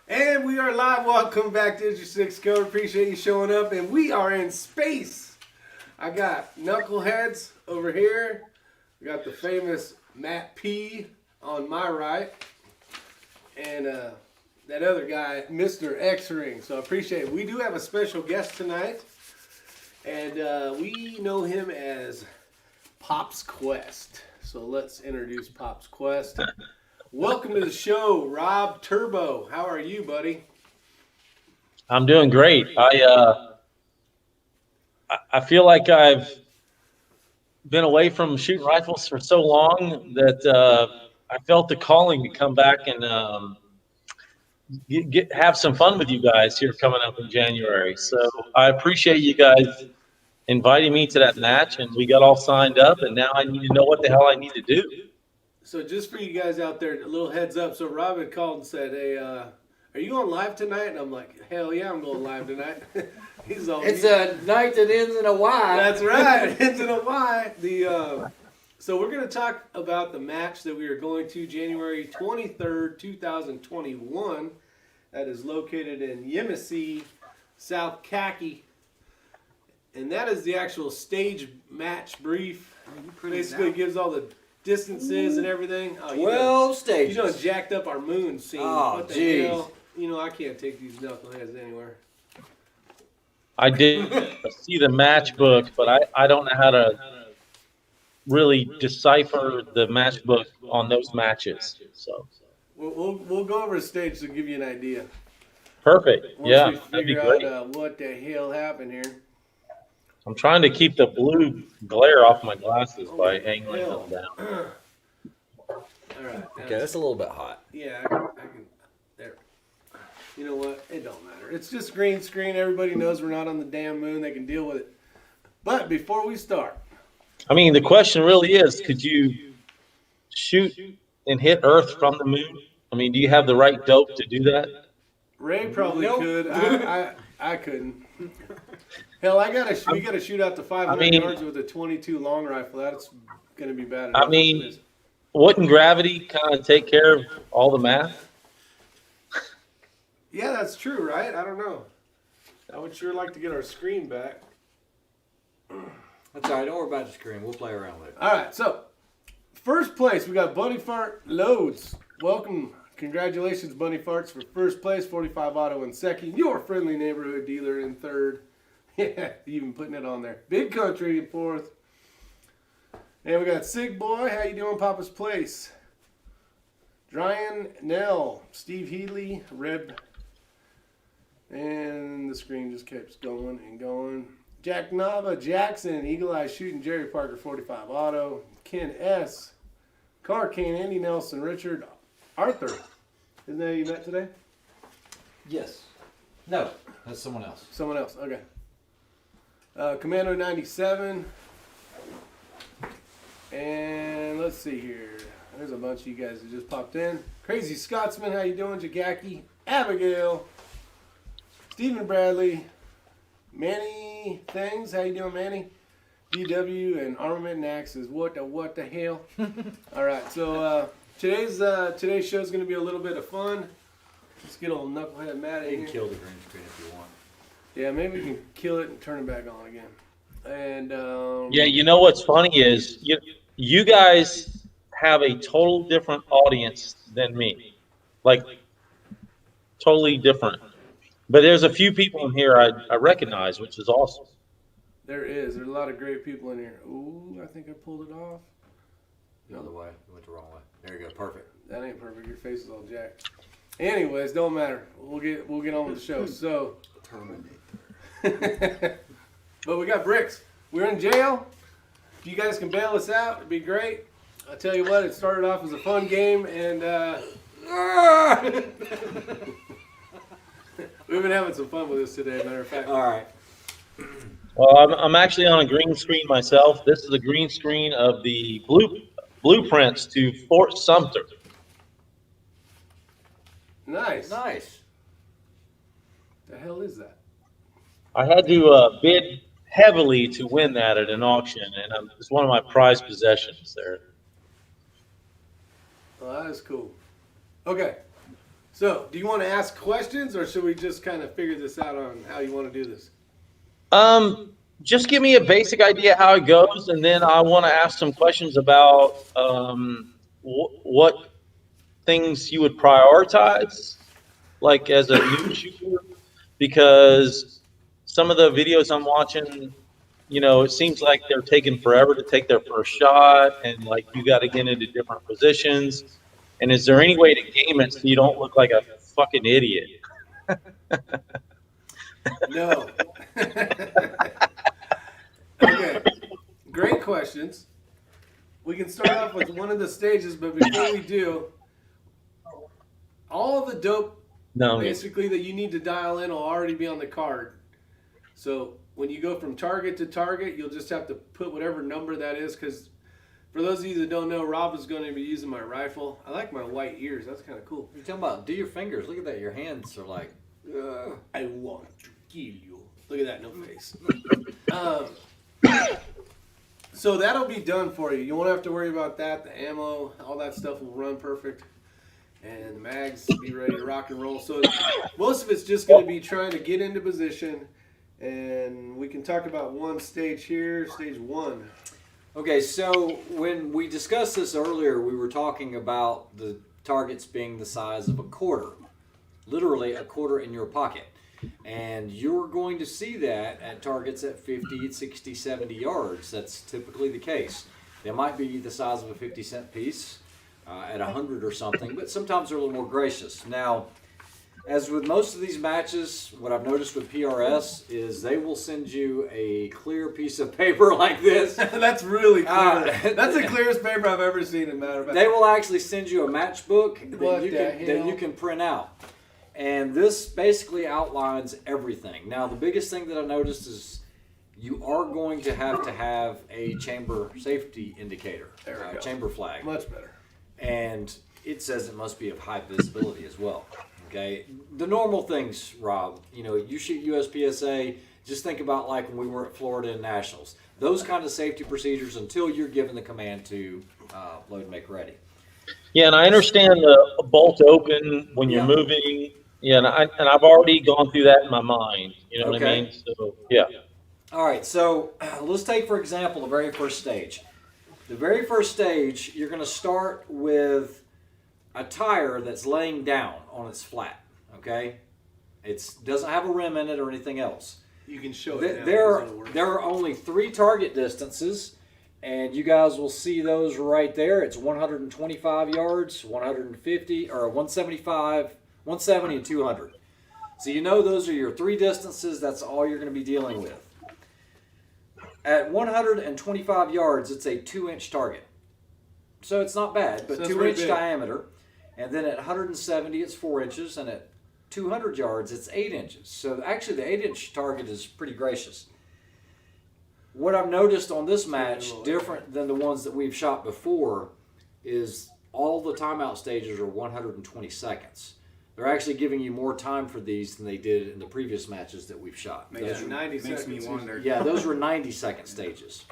And we are live. Welcome back to Isyour6covered. Appreciate you showing up. And we are in space. I got Knuckleheads over here. We got the famous Matt P on my right. And that other guy, Mr. X-Ring. So I appreciate it. We do have a special guest tonight. And we know him as Pop's Quest. So let's introduce Pop's Quest. Welcome to the show, Rob Turbo. How are you, buddy? I'm doing great. I feel like I've been away from shooting rifles for so long that I felt the calling to come back and have some fun with you guys here coming up in January. So I appreciate you guys inviting me to that match, and we got all signed up, and now I need to know what the hell I need to do. So just for you guys out there, a little heads up. So Rob had called and said, hey, are you going live tonight? And I'm like, hell yeah, I'm going live tonight. He's all, it's a night that ends in a Y. That's right, it ends in a Y. So we're going to talk about the match that we are going to January 23rd, 2021. That is located in Yemassee, South Khaki. And that is the actual stage match brief. Basically gives all the distances and everything. Oh, 12 stages. You know, jacked up our moon scene. Oh, what the geez. hell? You know, I can't take these knuckleheads anywhere. I did see the match book, but I don't know how to really decipher the match book on those matches. So We'll go over the stage to give you an idea. perfect. Once Yeah, we that'd be figure great. out what the hell happened here. I'm trying to keep the blue glare off my glasses by angling hell. them down. All right. Okay, that's a little bit hot. Yeah, I can. There. You know what? It don't matter. It's just green screen. Everybody knows we're not on the damn moon. They can deal with it. But before we start, I mean, the question really is, could you shoot and hit Earth from the moon? I mean, do you have the right dope to do that? Ray probably Nope. could. I couldn't. Hell, we gotta shoot out to 500 yards with a 22 long rifle. That's gonna be bad enough. I mean, wouldn't gravity kind of take care of all the math? yeah, that's true, right? I don't know. I would sure like to get our screen back. That's all right. Don't worry about the screen. We'll play around with it. All right, so first place, we got Bunny Fart Loads. Welcome. Congratulations, Bunny Farts, for first place. 45 Auto in second. Your friendly neighborhood dealer in third. Yeah, even putting it on there. Big Country in fourth. And we got Sig Boy. How you doing, Papa's Place? Dryan Nell. Steve Healy. Reb. And the screen just keeps going and going. Jack Nava Jackson. Eagle Eye Shooting. Jerry Parker 45 Auto. Ken S. Car King. Andy Nelson. Richard Arthur. Isn't that who you met today? Yes. No, that's someone else. Someone else. Okay. Commando 97. And let's see here. There's a bunch of you guys that just popped in. Crazy Scotsman, how you doing? Jagaki, Abigail, Stephen Bradley, Manny Things, how you doing, Manny? DW and Armament and Axes. What the hell? All right, so today's show is going to be a little bit of fun. Let's get old knucklehead Matt in You can here. kill the green screen if you want. Yeah, maybe we can kill it and turn it back on again. And Yeah, you know what's funny is you guys have a total different audience than me, like totally different. But there's a few people in here I recognize, which is awesome. there's a lot of great people in here. Ooh, I think I pulled it off. The other way. You went the wrong way. There you go. Perfect. That ain't perfect. Your face is all jacked. Anyways, don't matter. We'll get on with the show. So, but we got bricks. We're in jail. If you guys can bail us out, it'd be great. I tell you what, it started off as a fun game, and we've been having some fun with this today. Matter of fact. All right. Well, I'm actually on a green screen myself. This is a green screen of the blueprints to Fort Sumter. Nice. Nice. The hell is that? I had to bid heavily to win that at an auction, and it's one of my prized possessions there. Well, that is cool. Okay. So, do you want to ask questions, or should we just kind of figure this out on how you want to do this? Just give me a basic idea how it goes, and then I want to ask some questions about what things you would prioritize, like as a new shooter, because some of the videos I'm watching, it seems like they're taking forever to take their first shot, and like you got to get into different positions. And is there any way to game it so you don't look like a fucking idiot? No. Okay. Great questions. We can start off with one of the stages, but before we do, all of the dope basically that you need to dial in will already be on the card. So when you go from target to target, you'll just have to put whatever number that is, because for those of you that don't know, Rob is going to be using my rifle. I like my white ears. That's kind of cool. You're talking about, do your fingers. Look at that. Your hands are like... I want to kill you. Look at that, no face. So that'll be done for you. You won't have to worry about that. The ammo, all that stuff will run perfect. And the mags be ready to rock and roll. So most of it's just going to be trying to get into position. And we can talk about one stage here, stage 1. Okay, so when we discussed this earlier, we were talking about the targets being the size of a quarter. Literally a quarter in your pocket. And you're going to see that at targets at 50, 60, 70 yards. That's typically the case. They might be the size of a 50-cent piece at 100 or something, but sometimes they're a little more gracious. Now, as with most of these matches, what I've noticed with PRS is they will send you a clear piece of paper like this. That's really clear. That's the clearest paper I've ever seen, in matter of fact. They will actually send you a matchbook that you can print out. And this basically outlines everything. Now, the biggest thing that I noticed is you are going to have a chamber safety indicator, chamber flag. Much better. And it says it must be of high visibility as well. Okay, the normal things, Rob. You shoot USPSA. Just think about like when we were at Florida and Nationals. Those kind of safety procedures until you're given the command to load and make ready. Yeah, and I understand the bolt open when you're moving. Yeah, and I've already gone through that in my mind. You know what I mean? So yeah. All right, so let's take for example the very first stage. The very first stage, you're going to start with a tire that's laying down on its flat, okay? It doesn't have a rim in it or anything else. You can show it now. There are only 3 target distances, and you guys will see those right there. It's 125 yards, 150, or 175, 170, and 200. So you know those are your 3 distances. That's all you're going to be dealing with. At 125 yards, it's a 2-inch target. So it's not bad, but 2-inch diameter. And then at 170, it's 4 inches, and at 200 yards, it's 8 inches. So actually, the 8-inch target is pretty gracious. What I've noticed on this match, different than the ones that we've shot before, is all the timeout stages are 120 seconds. They're actually giving you more time for these than they did in the previous matches that we've shot. Makes 90 seconds. Me wonder. Yeah, those were 90-second stages.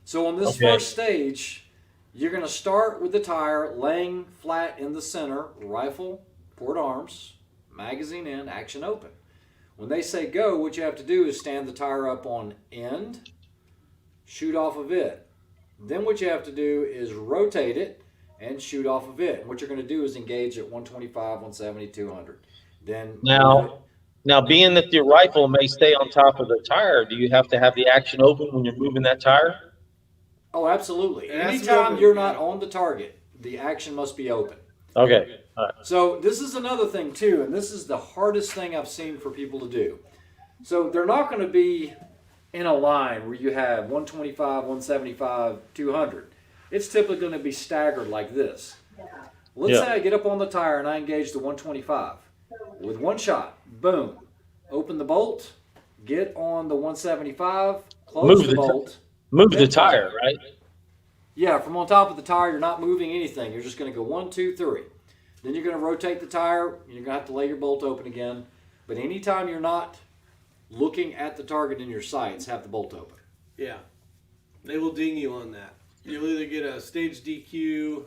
So on this first stage, you're going to start with the tire laying flat in the center, rifle, port arms, magazine in, action open. When they say go, what you have to do is stand the tire up on end, shoot off of it. Then what you have to do is rotate it and shoot off of it. And what you're going to do is engage at 125, 170, 200. Then now being that your rifle may stay on top of the tire, do you have to have the action open when you're moving that tire? Oh, absolutely. Anytime you're not on the target, the action must be open. Okay. All right. So this is another thing too, and this is the hardest thing I've seen for people to do. So they're not going to be in a line where you have 125, 175, 200. It's typically going to be staggered like this. Let's say I get up on the tire and I engage the 125. With one shot, boom, open the bolt, get on the 175, close the bolt. Move the tire, right? Yeah, from on top of the tire, you're not moving anything. You're just going to go 1, 2, 3. Then you're going to rotate the tire. You're going to have to lay your bolt open again. But anytime you're not looking at the target in your sights, have the bolt open. Yeah. They will ding you on that. You'll either get a stage DQ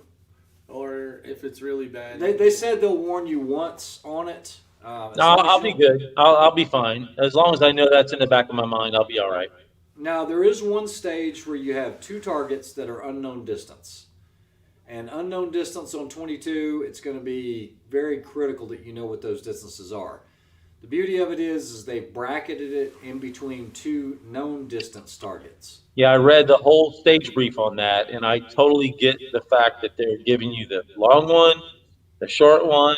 or if it's really bad. They said they'll warn you once on it. No, I'll be good. I'll be fine. As long as I know that's in the back of my mind, I'll be all right. Now, there is one stage where you have 2 targets that are unknown distance. And unknown distance on 22, it's going to be very critical that you know what those distances are. The beauty of it is they've bracketed it in between 2 known distance targets. Yeah, I read the whole stage brief on that, and I totally get the fact that they're giving you the long one, the short one,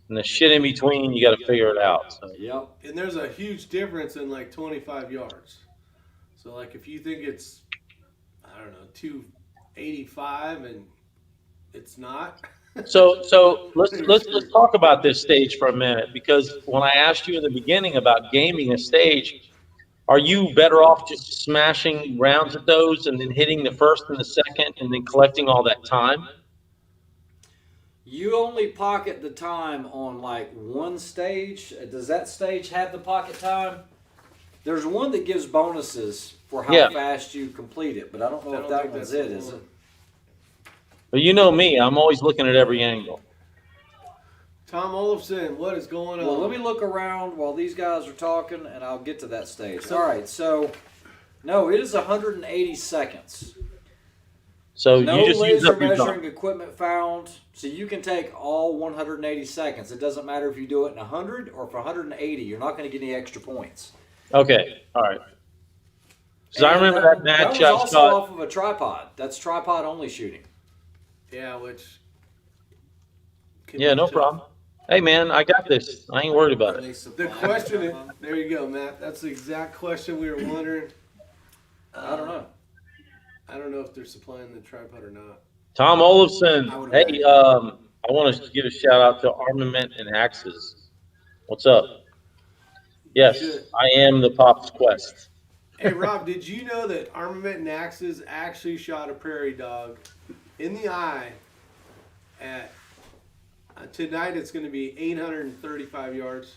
and the shit in between. You got to figure it out. So. Yep. And there's a huge difference in like 25 yards. So like if you think it's, I don't know, 285 and it's not. So let's talk about this stage for a minute, because when I asked you in the beginning about gaming a stage, are you better off just smashing rounds at those and then hitting the first and the second and then collecting all that time? You only pocket the time on like one stage. Does that stage have the pocket time? There's one that gives bonuses for how fast you complete it, but I don't know if that one's it, is it? But you know me, I'm always looking at every angle. Tom Olafson, what is going on? Well, let me look around while these guys are talking, and I'll get to that stage. All right, so, no, it is 180 seconds. So no you just use laser up your measuring time. equipment found, so you can take all 180 seconds. It doesn't matter if you do it in 100 or for 180. You're not going to get any extra points. Okay, all right. Because I remember that match that I was also shot. off of a tripod. That's tripod only shooting. Yeah, which. Yeah, no problem. Hey, man, I got this. I ain't worried about it. The question is, there you go, Matt. That's the exact question we were wondering. I don't know. I don't know if they're supplying the tripod or not. Tom Olafson. Hey, I want to give a shout out to Armament and Axes. What's up? Yes, I am the Pop's Quest. Hey, Rob, did you know that Armament and Axes actually shot a prairie dog in the eye at tonight? It's going to be 835 yards.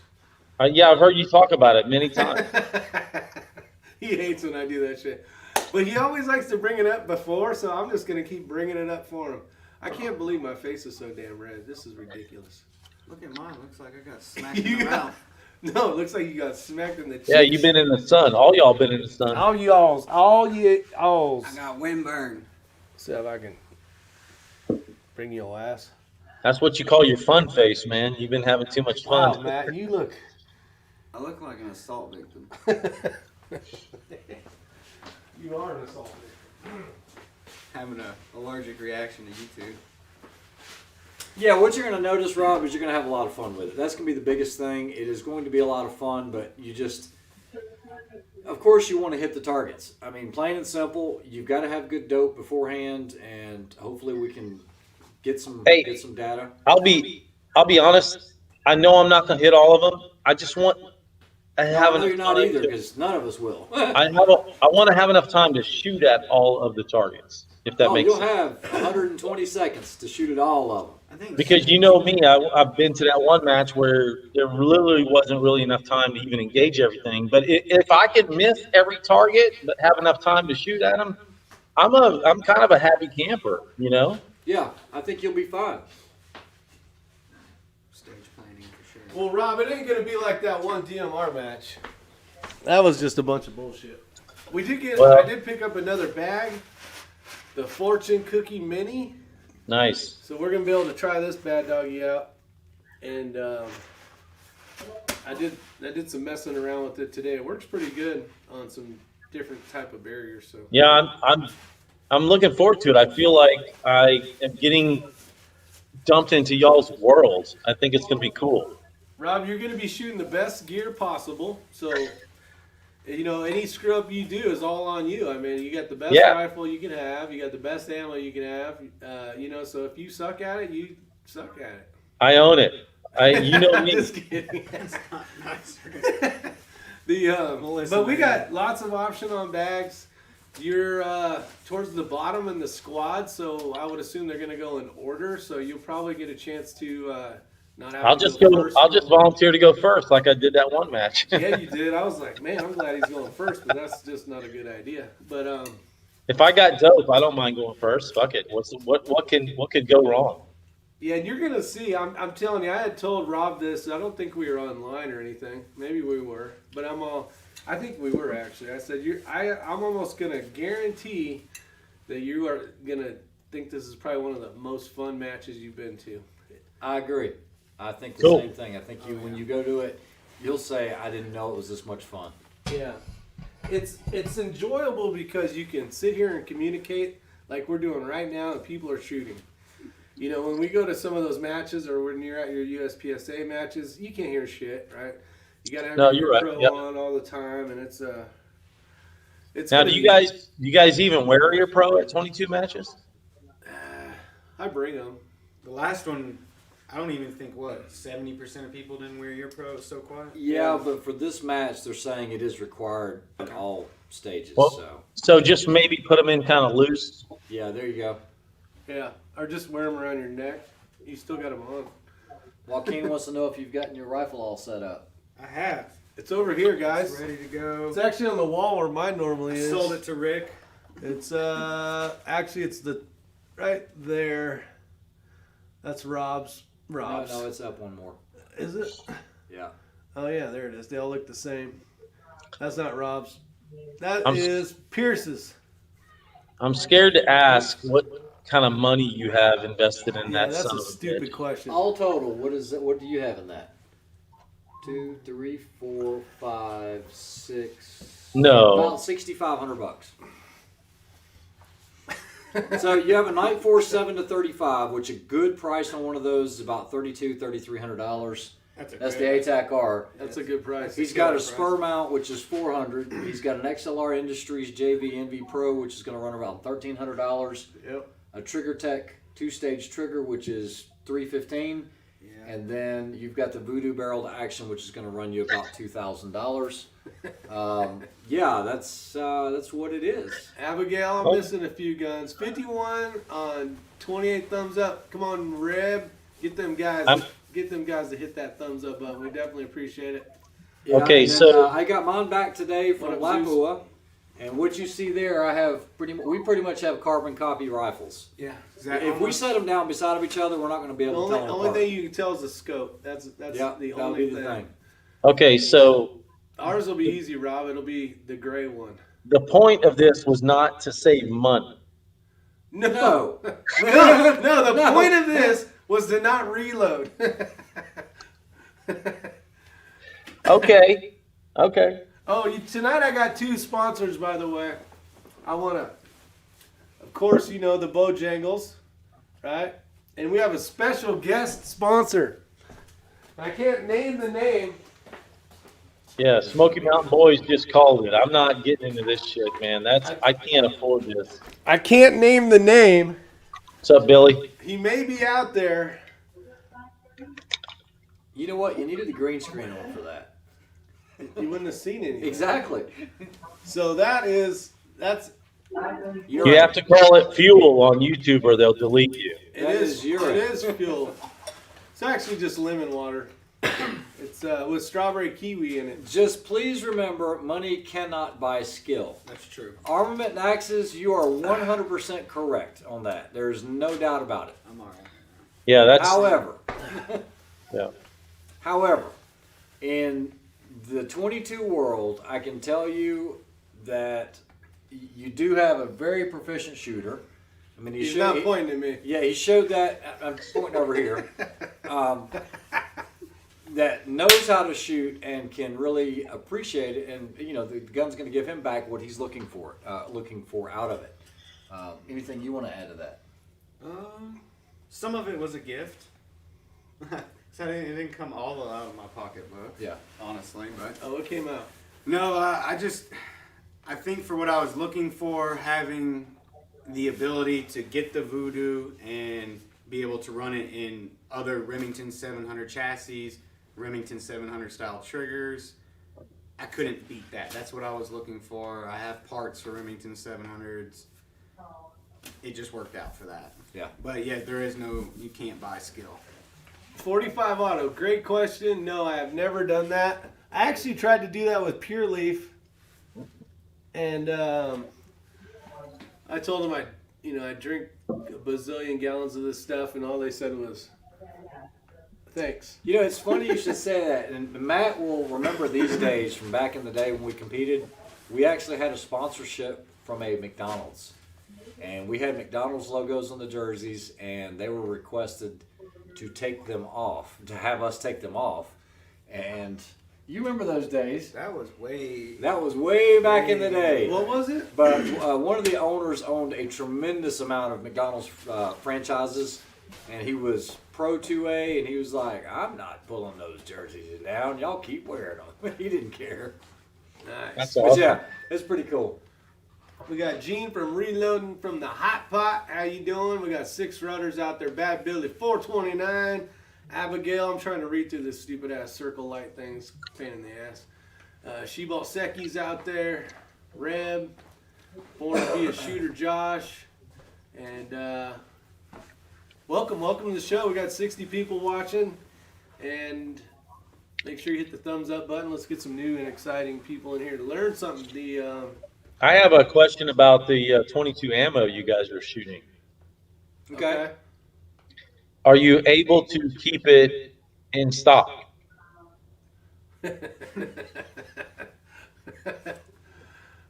Yeah, I've heard you talk about it many times. He hates when I do that shit. But he always likes to bring it up before, so I'm just going to keep bringing it up for him. I can't believe my face is so damn red. This is ridiculous. Look at mine. Looks like I got smacked in the mouth. No, it looks like you got smacked in the cheeks. Yeah, you've been in the sun. All y'all been in the sun. All y'alls. I got windburn. See if I can bring your ass. That's what you call your fun face, man. You've been having too much fun. Wow, Matt, you look. I look like an assault victim. You are an assault victim. Having an allergic reaction to YouTube. Yeah, what you're going to notice, Rob, is you're going to have a lot of fun with it. That's going to be the biggest thing. It is going to be a lot of fun, but you just, of course, you want to hit the targets. I mean, plain and simple, you've got to have good dope beforehand, and hopefully we can get some data. I'll be honest. I know I'm not gonna hit all of them. I just want to have enough you're not time either, to- because none of us will. I want to have enough time to shoot at all of the targets, if that makes you'll sense. have 120 seconds to shoot at all of them. I think Because you know me, I've been to that one match where there literally wasn't really enough time to even engage everything. But if I could miss every target but have enough time to shoot at them, I'm kind of a happy camper, you know. Yeah, I think you'll be fine. stage planning for sure. Well, Rob, it ain't going to be like that one DMR match. That was just a bunch of bullshit. I did pick up another bag, the Fortune Cookie Mini. Nice. So we're going to be able to try this bad doggy out. And I did some messing around with it today. It works pretty good on some different type of barriers. So Yeah, I'm looking forward to it. I feel like I am getting dumped into y'all's world. I think it's gonna be cool. Rob, you're going to be shooting the best gear possible. So, you know, any screw up you do is all on you. I mean, you got the best rifle you can have. You got the best ammo you can have. You know, so if you suck at it, you suck at it. I own it. You know me. Just kidding. That's not nice. But we got lots of option on bags. You're towards the bottom in the squad, so I would assume they're going to go in order. So you'll probably get a chance to not have. I'll just volunteer to go first, like I did that one match. Yeah, you did. I was like, man, I'm glad he's going first, but that's just not a good idea. But If I got dope, I don't mind going first. Fuck it. What could go wrong? Yeah, and you're gonna see. I'm telling you, I had told Rob this. I don't think we were online or anything. Maybe we were, but I think we were actually. I said I'm almost gonna guarantee that you are gonna think this is probably one of the most fun matches you've been to. I agree. I think the Cool. same thing. I think when you go to it, you'll say, "I didn't know it was this much fun." Yeah, it's enjoyable because you can sit here and communicate like we're doing right now, and people are shooting. You know, when we go to some of those matches, or when you're at your USPSA matches, you can't hear shit, right? You gotta have your pro on all the time, and it's Now, do you guys even wear your pro at 22 matches? I bring them. The last one, I don't even think 70% of people didn't wear your pro. It was so quiet. Yeah, but for this match, they're saying it is required in all stages. Well, so just maybe put them in kind of loose. Yeah, there you go. Yeah, or just wear them around your neck. You still got them on. Joaquin wants to know if you've gotten your rifle all set up. I have. It's over here, guys. It's ready to go. It's actually on the wall where mine normally is. Sold it to Rick. It's actually it's right there. That's Rob's. No, it's up one more. Is it? Yeah. Oh yeah, there it is. They all look the same. That's not Rob's. That is Pierce's. I'm scared to ask what kind of money you have invested in Yeah, that. that's son a of stupid bitch. question. All total, what is it? What do you have in that? 2, 3, 4, 5, 6. No. About $6,500. So you have a Night Force 7 to 35, which a good price on one of those is about $3,300. That's the ATAC R. That's a good price. He's got a spur mount, which is $400. He's got an XLR Industries JV NV Pro, which is going to run around $1,300. Yep. A Trigger Tech 2-stage trigger, which is $315. Yeah. And then you've got the Voodoo barrel to action, which is going to run you about $2,000. Yeah, that's what it is. Abigail, I'm missing a few guns. 51 on 28 thumbs up. Come on, Reb. Get them guys to hit that thumbs up button. We definitely appreciate it. Yeah, Okay, and then, so- I got mine back today from What up, Zeus? Lapua, and what you see there, we pretty much have carbon copy rifles. Yeah. If we set them down beside of each other, we're not going to be The able to tell them only apart. thing you can tell is the scope. That's Yeah, the that'll only be the thing. Okay, so Ours will be easy, Rob. It'll be the gray one. the point of this was not to save money. No. No. No, the No. point of this was to not reload. Okay. Tonight I got 2 sponsors, by the way. I want to, of course, you know, the Bojangles, right? And we have a special guest sponsor. I can't name the name. Yeah, Smoky Mountain Boys just called it. I'm not getting into this shit, man. I can't afford this. I can't name the name. What's up, Billy? He may be out there. You know what? You needed the green screen on for that. You wouldn't have seen anything. Exactly. So that's You're You right. have to call it fuel on YouTube or they'll delete you. it That is is urine. it is fuel. It's actually just lemon water. It's with strawberry kiwi in it. Just please remember, money cannot buy skill. That's true. Armament and axes, you are 100% correct on that. There's no doubt about it. I'm all right. Yeah, that's However, yeah. in the 22 world, I can tell you that you do have a very proficient shooter. I mean, He's not pointing at me. Yeah, he showed that. I'm pointing over here. That knows how to shoot and can really appreciate it, and you know the gun's going to give him back what he's looking for out of it. Anything you want to add to that? Some of it was a gift. So it didn't come all out of my pocketbook. Yeah. Honestly, but Oh, it came out. no, I think for what I was looking for, having the ability to get the Voodoo and be able to run it in other Remington 700 chassis, Remington 700 style triggers, I couldn't beat that. That's what I was looking for. I have parts for Remington 700s. It just worked out for that. Yeah. But yeah, you can't buy skill. 45 auto. Great question. No, I have never done that. I actually tried to do that with Pure Leaf, and I told them I drink a bazillion gallons of this stuff, and all they said was, Thanks. You know, it's funny you should say that. And Matt will remember these days from back in the day when we competed. We actually had a sponsorship from a McDonald's. And we had McDonald's logos on the jerseys, and they were requested to take them off, to have us take them off. And you remember those days. That was way. That was way back in the day. What was it? But one of the owners owned a tremendous amount of McDonald's franchises, and he was pro 2A, and he was like, I'm not pulling those jerseys down. Y'all keep wearing them. He didn't care. Nice. That's But awesome. yeah, it's pretty cool. We got Gene from Reloading from the Hot Pot. How you doing? We got 6 runners out there. Bad Billy 429. Abigail, I'm trying to read through this stupid ass circle light things. Pain in the ass. Shebal Seki's out there. Reb. Born to be a shooter, Josh. And welcome to the show. We got 60 people watching. And make sure you hit the thumbs up button. Let's get some new and exciting people in here to learn something. I have a question about the 22 ammo you guys are shooting. Okay. Are you able to keep it in stock?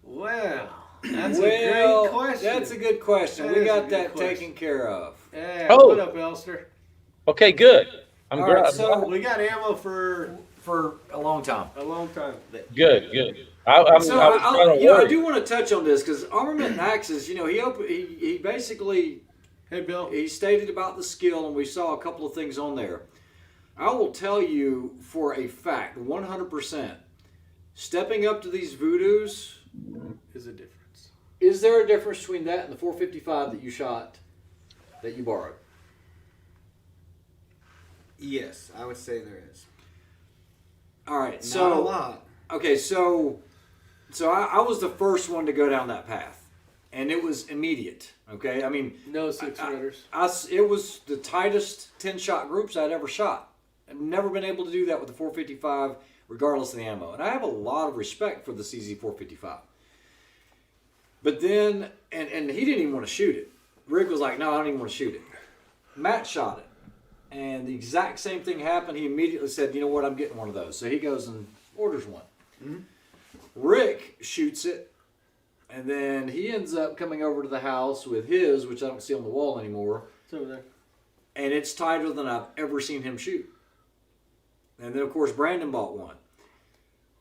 Well, that's a great question. That's a good question. That We is a got good that question. taken care of. Yeah, Oh. what up, Elster? Okay, good. I'm All right, glad. so- We got ammo for For a long time. a long time. Good, good. I was So kind of I worried. do want to touch on this because Armament and Axes, he basically Hey, Bill. he stated about the skill, and we saw a couple of things on there. I will tell you for a fact, 100%, stepping up to these voodoos, Is a difference. is there a difference between that and the 455 that you shot, that you borrowed? Yes, I would say there is. All right, Not so a lot. okay, so I was the first one to go down that path, and it was immediate. Okay, I mean, No 6 runners. it was the tightest 10-shot groups I'd ever shot. I've never been able to do that with the 455, regardless of the ammo. And I have a lot of respect for the CZ455. But then, and he didn't even want to shoot it. Rick was like, no, I don't even want to shoot it. Matt shot it. And the exact same thing happened. He immediately said, you know what, I'm getting one of those. So he goes and orders one. Mm-hmm. Rick shoots it. And then he ends up coming over to the house with his, which I don't see on the wall anymore. It's over there. And it's tighter than I've ever seen him shoot. And then, of course, Brandon bought one.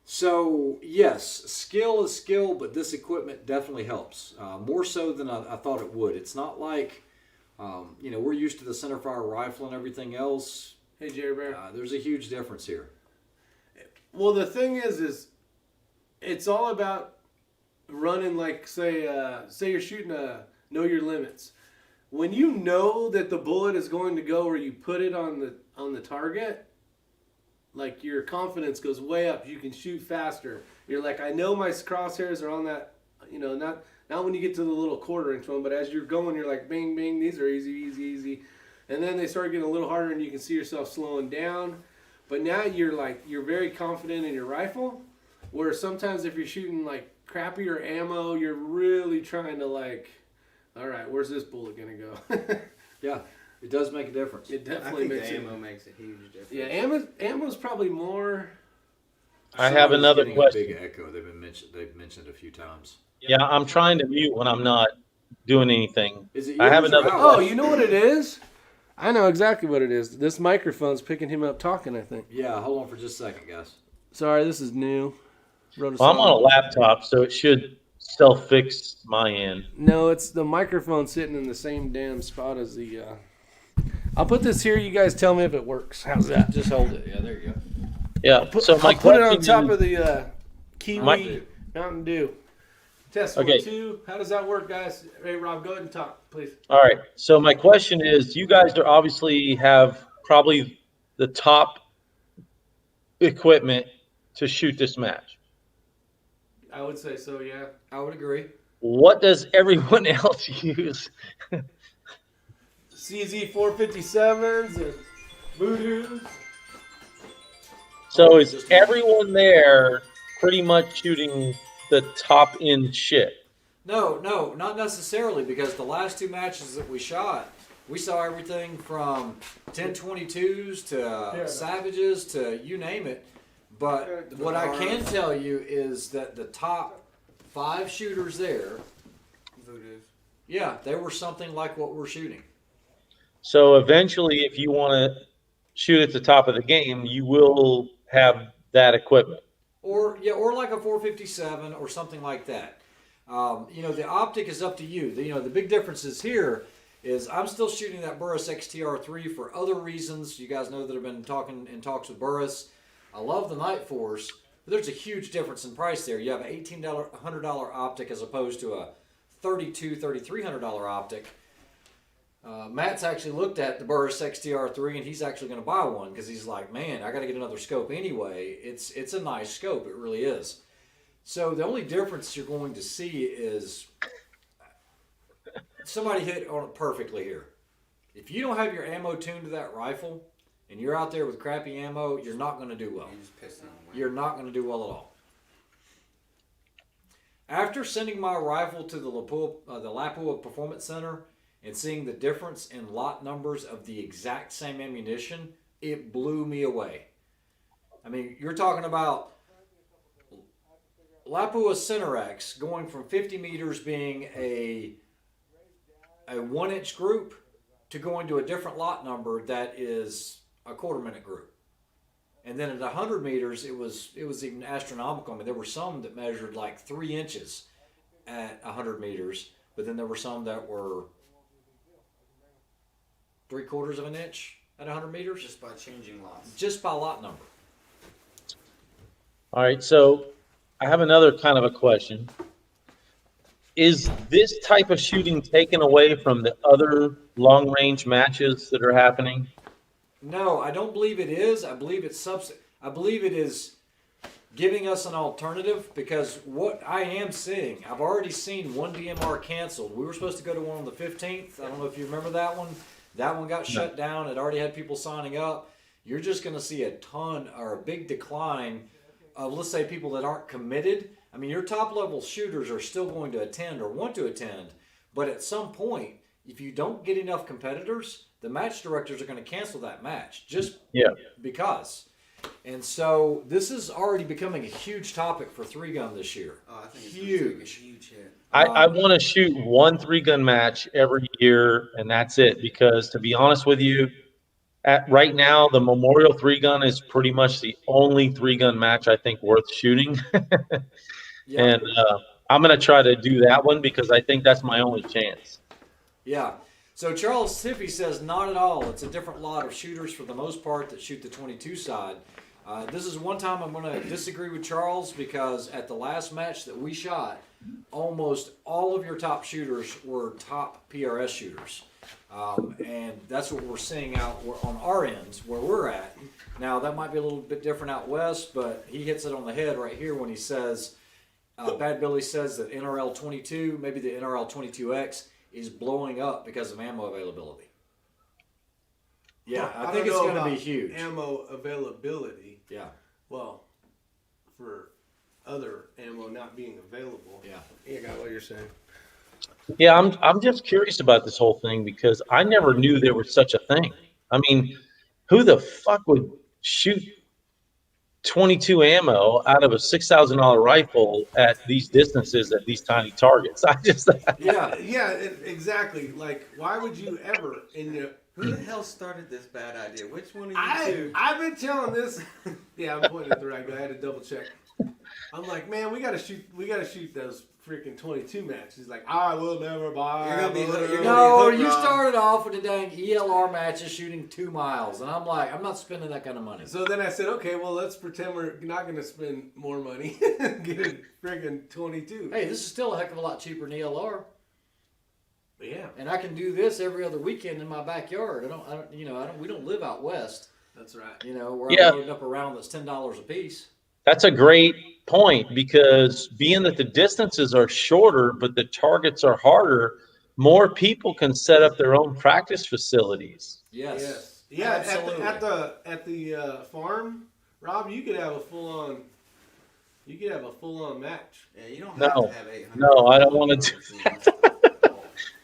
So, yes, skill is skill, but this equipment definitely helps. More so than I thought it would. It's not like, we're used to the centerfire rifle and everything else. Hey, Jerry Bear. There's a huge difference here. Well, the thing is it's all about running, like, say you're shooting a know your limits. When you know that the bullet is going to go where you put it on the target, like, your confidence goes way up. You can shoot faster. You're like, I know my crosshairs are on that, not when you get to the little 1/4 inch one, but as you're going, you're like, bing, bing, these are easy, easy, easy. And then they start getting a little harder and you can see yourself slowing down. But now you're very confident in your rifle, where sometimes if you're shooting like crappier ammo, you're really trying to like, all right, where's this bullet gonna go? Yeah, it does make a difference. It I definitely think makes the it. ammo makes a huge difference. Yeah, ammo's probably more. I have Somebody's another getting question. A big echo. They've mentioned a few times. Yeah, I'm trying to mute when I'm not doing anything. Is it I have yours or another- ours? Oh, you know what it is? I know exactly what it is. This microphone's picking him up talking, I think. Yeah, hold on for just a second, guys. Sorry, this is new. Wrote a Well, I'm on a song. laptop, so it should self-fix my end. No, it's the microphone sitting in the same damn spot as the. I'll put this here. You guys tell me if it works. How's that? Just hold it. Yeah, there you go. Yeah. So my I'll put it on question top is- of the Kiwi My- Mountain Dew. Test Okay. 1, 2. How does that work, guys? Hey, Rob, go ahead and talk, please. All right. So my question is, you guys are obviously have probably the top equipment to shoot this match. I would say so, yeah. I would agree. What does everyone else use? CZ 457s and Voodoos. So is everyone there pretty much shooting the top end shit? No, not necessarily, because the last two matches that we shot, We saw everything from 1022s to Savages to you name it. But what I can tell you is that the top 5 shooters there, Voodoos. yeah, they were something like what we're shooting. So eventually, if you want to shoot at the top of the game, you will have that equipment. Or like a 457 or something like that. The Optic is up to you. The big difference is here is I'm still shooting that Burris XTR3 for other reasons. You guys know that I've been talking in talks with Burris. I love the Night Force, but there's a huge difference in price there. You have an $1,800 optic as opposed to a $3,300 optic. Matt's actually looked at the Burris XTR3 and he's actually going to buy one because he's like, man, I got to get another scope anyway. It's a nice scope, it really is. So the only difference you're going to see is somebody hit on it perfectly here. If you don't have your ammo tuned to that rifle and you're out there with crappy ammo, you're not going to do well. You're just pissing on them. You're not going to do well at all. After sending my rifle to the Lapua Performance Center and seeing the difference in lot numbers of the exact same ammunition, it blew me away. I mean, you're talking about Lapua Cinerex going from 50 meters being a 1-inch group to going to a different lot number that is a quarter-minute group. And then at 100 meters, it was even astronomical. I mean, there were some that measured like 3 inches at 100 meters, but then there were some that were 3/4 of an inch at 100 meters. Just by changing lots. Just by lot number. All right, so I have another kind of a question. Is this type of shooting taken away from the other long-range matches that are happening? No, I don't believe it is. I believe it's I believe it is giving us an alternative because what I am seeing, I've already seen one DMR canceled. We were supposed to go to one on the 15th. I don't know if you remember that one. That one got shut down. It already had people signing up. You're just going to see a ton or a big decline of, let's say, people that aren't committed. I mean, your top level shooters are still going to attend or want to attend, but at some point, if you don't get enough competitors, the match directors are going to cancel that match just because. And so this is already becoming a huge topic for 3-gun this year. Oh, I think it's Huge. a huge hit. I want to shoot one 3-gun match every year, and that's it. Because to be honest with you, right now the Memorial 3-gun is pretty much the only 3-gun match I think worth shooting. And I'm going to try to do that one because I think that's my only chance. Yeah. So Charles Tiffy says, not at all. It's a different lot of shooters for the most part that shoot the 22 side. This is one time I'm going to disagree with Charles because at the last match that we shot, almost all of your top shooters were top PRS shooters. And that's what we're seeing out on our ends where we're at. Now, that might be a little bit different out west, but he hits it on the head right here when he says, Bad Billy says that NRL 22, maybe the NRL 22X, is blowing up because of ammo availability. Yeah, I think it's going to be huge. Ammo availability. Yeah. Well, for other ammo not being available. Yeah. You got what you're saying. Yeah, I'm just curious about this whole thing because I never knew there was such a thing. I mean, who the fuck would shoot 22 ammo out of a $6,000 rifle at these distances at these tiny targets? I just Exactly. Like, why would you ever in the Who the hell started this bad idea? Which one of you two? I've been telling this. Yeah, I'm pointing at the right guy. I had to double check. I'm like, man, we gotta shoot those freaking 22 matches. He's like, I will never buy. You're gonna be No, hooked you on. started off with the dang ELR matches shooting 2 miles, and I'm like, I'm not spending that kind of money. So then I said, okay, well, let's pretend we're not gonna spend more money and get a freaking 22. Hey, this is still a heck of a lot cheaper than ELR. Yeah, And I can do this every other weekend in my backyard. We don't live out west. that's right. Where Yeah. I'm loading up a round that's $10 a piece. That's a great point because being that the distances are shorter but the targets are harder, more people can set up their own practice facilities. Yes. Yeah. Absolutely. At the farm, Rob, you could have a full on match. Yeah, you don't No. have to have 800. No, I don't want to do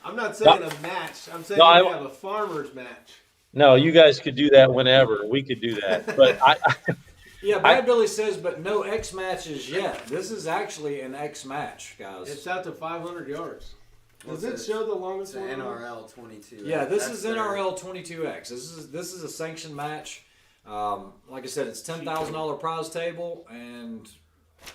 I I'm not saying a match. I'm saying No, we have a farmer's match. No, you guys could do that whenever. We could do that. But Yeah, Bad Billy says, but no X matches yet. This is actually an X match, guys. It's out to 500 yards. Does What's it show the longest It's one? an NRL 22. Yeah, this That's is their- NRL 22X. This is a sanctioned match. Like I said, it's $10,000 prize table, and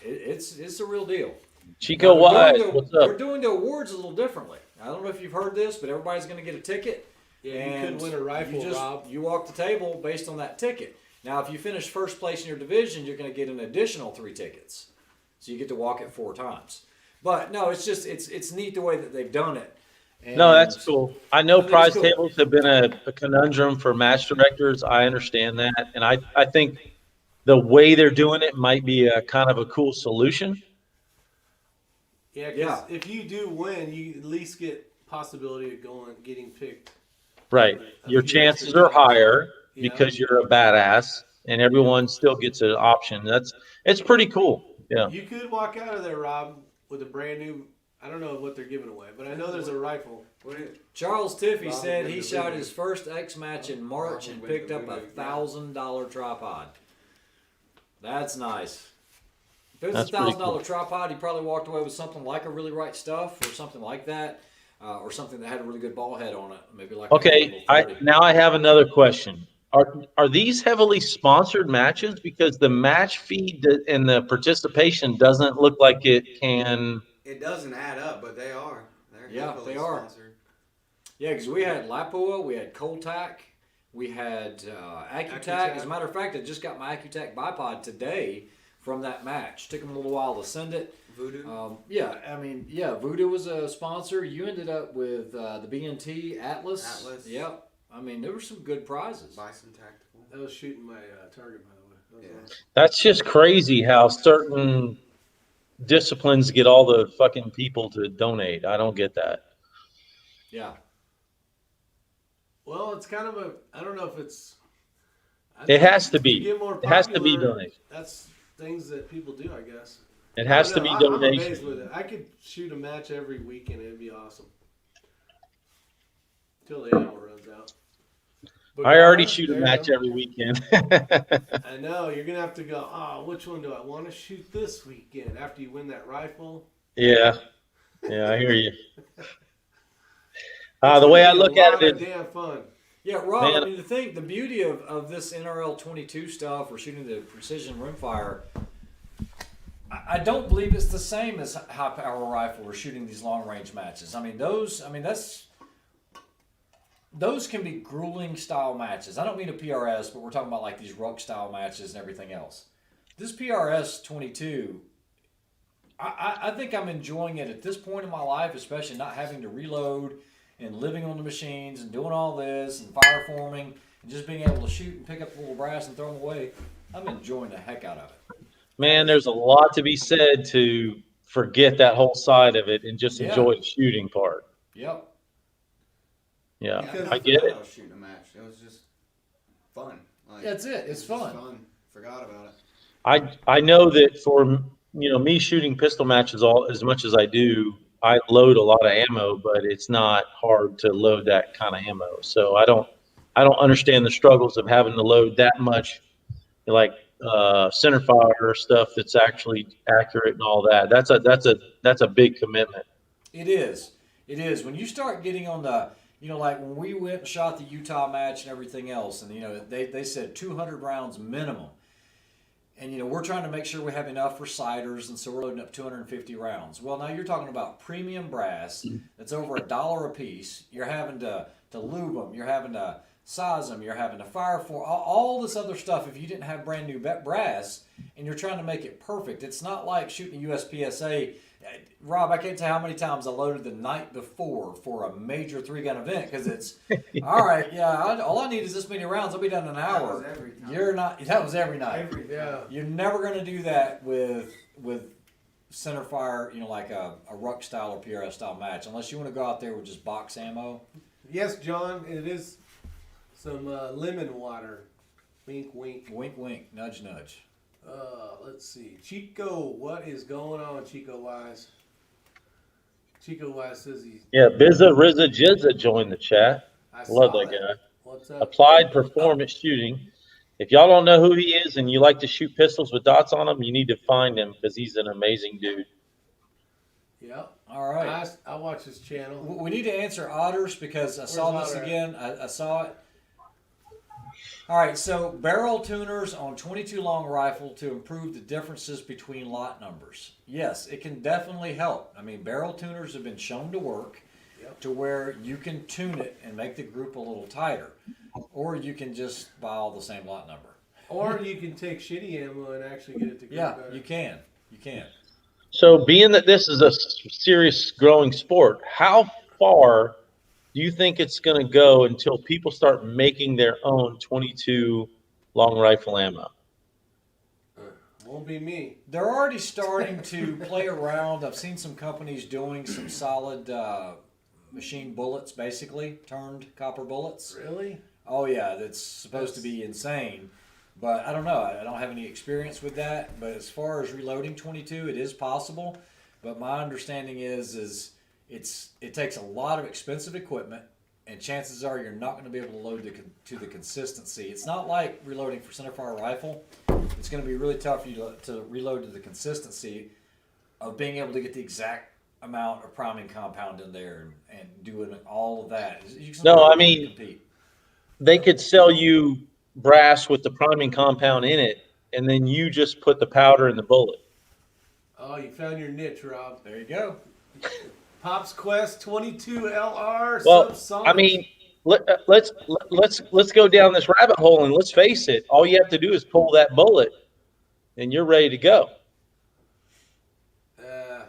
it's a real deal. Chico Wise, what's We're up? doing the awards a little differently. I don't know if you've heard this, but everybody's going to get a ticket. Yeah, and you could win a rifle, Rob. You walk the table based on that ticket. Now, if you finish first place in your division, you're going to get an additional 3 tickets. So you get to walk it 4 times. But no, it's just it's neat the way that they've done it. And No, that's cool. I know I think prize it's cool. tables have been a conundrum for match directors. I understand that. And I think the way they're doing it might be a kind of a cool solution. Yeah, 'cause Yeah. if you do win, you at least get possibility of getting picked. Right. Your chances are higher Yeah. because you're a badass and everyone still gets an option. It's pretty cool. Yeah. You could walk out of there, Rob, with a brand new. I don't know what they're giving away, but I know there's a rifle. Charles Tiffy Rob said will he win the shot voodoo. his first X match in March Rob and will win picked the up a voodoo, $1,000 tripod. That's nice. If it was That's a pretty $1,000 cool. tripod, he probably walked away with something like a really right stuff or something like that, or something that had a really good ball head on it, maybe like. Okay. Now I have another question. Are these heavily sponsored matches? Because the match fee and the participation doesn't look like it can. It doesn't add up, but they are. They're Yeah, heavily they are. sponsored. Yeah, because we had Lapua, we had Coltac, we had Accutac. As a matter of fact, I just got my Accutac bipod today from that match. Took them a little while to send it. Voodoo. Voodoo was a sponsor. You ended up with the BNT Atlas. Atlas. Yep. I mean, there were some good prizes. Bison Tactical. That was shooting my target, by the way. That was Yeah. nice. That's just crazy how certain disciplines get all the fucking people to donate. I don't get that. Yeah. Well, it's kind of a. I don't know if it's. I It think has to be. get more It has to be popular, donation. That's things that people do, I guess. It has to be I'm amazed donation. with it. I could shoot a match every weekend. It'd be awesome. Till the ammo runs out. But I already guys, shoot a there you match go. every weekend. I know you're gonna have to go. Oh, which one do I want to shoot this weekend after you win that rifle? Yeah. Yeah, I hear you. The way I look at it is, damn fun. Yeah, Rob, Man. I mean, the beauty of this NRL 22 stuff, or shooting the precision rimfire, I don't believe it's the same as high power rifle or shooting these long range matches. Those can be grueling style matches. I don't mean a PRS, but we're talking about like these ruck style matches and everything else. This PRS 22, I think I'm enjoying it at this point in my life, especially not having to reload and living on the machines and doing all this and fire forming and just being able to shoot and pick up a little brass and throw them away. I'm enjoying the heck out of it. man, there's a lot to be said to forget that whole side of it and just Yeah. enjoy the shooting part. Yep. Yeah, Because I get it. I was shooting a match. It was just fun. Like, That's it. It's just fun. Forgot about it. I know that for me shooting pistol matches all as much as I do, I load a lot of ammo, but it's not hard to load that kind of ammo. So I don't understand the struggles of having to load that much, like center fire stuff that's actually accurate and all that. That's a big commitment. It is. It is. When you start getting on the, like when we went and shot the Utah match and everything else, and, they said 200 rounds minimum. And, we're trying to make sure we have enough for ciders, and so we're loading up 250 rounds. Well, now you're talking about premium brass that's over $1 a piece. You're having to lube them. You're having to size them. You're having to fire for all this other stuff if you didn't have brand new brass, and you're trying to make it perfect. It's not like shooting a USPSA. Rob, I can't tell how many times I loaded the night before for a major 3-gun event because it's, all right, all I need is this many rounds. I'll be done in an hour. That was every time. That was every night. Yeah. You're never going to do that with center fire, like a ruck style or PRS style match, unless you want to go out there with just box ammo. Yes, John. It is some lemon water. Wink, wink. Wink, wink, nudge, nudge. Let's see. Chico, what is going on, Chico Wise? Chico Wise says he. Yeah, Bizza Rizza Jizza joined the chat. I Love saw that guy. What's up? Applied Performance Shooting. If y'all don't know who he is and you like to shoot pistols with dots on them, you need to find him because he's an amazing dude. Yep. All right. I watch his channel. We need to answer Otters because I saw this Otter? again. I saw it. All right, so barrel tuners on 22 long rifle to improve the differences between lot numbers. Yes, it can definitely help. I mean, barrel tuners have been shown to work to where you can tune it and make the group a little tighter. Or you can just buy all the same lot number. Or you can take shitty ammo and actually get it to go better. You can. You can. So being that this is a serious growing sport, how far do you think it's going to go until people start making their own 22 long rifle ammo? Won't be me. They're already starting to play around. I've seen some companies doing some solid machine bullets, basically, turned copper bullets. Really? Oh, yeah, that's supposed to be insane. But I don't know. I don't have any experience with that. But as far as reloading 22, it is possible. But my understanding is it takes a lot of expensive equipment, and chances are you're not going to be able to load to the consistency. It's not like reloading for centerfire rifle. It's going to be really tough for you to reload to the consistency of being able to get the exact amount of priming compound in there and doing all of that. No, I mean, they could sell you brass with the priming compound in it, and then you just put the powder in the bullet. Oh, you found your niche, Rob. There you go. Pops Quest 22 LR. Well, subsonic. I mean, let's go down this rabbit hole, and let's face it. All you have to do is pull that bullet, and you're ready to go. Yeah.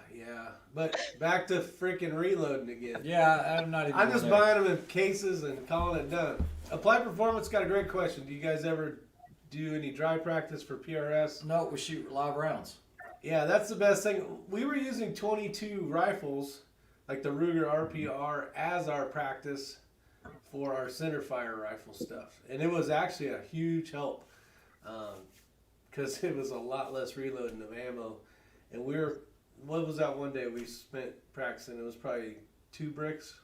But back to freaking reloading again. Yeah, I'm not even. I'm just buying them in cases and calling it done. Applied Performance got a great question. Do you guys ever do any dry practice for PRS? No, we shoot live rounds. Yeah, that's the best thing. We were using 22 rifles, like the Ruger RPR, as our practice for our centerfire rifle stuff. And it was actually a huge help because it was a lot less reloading of ammo. And what was that one day we spent practicing? It was probably 2 bricks.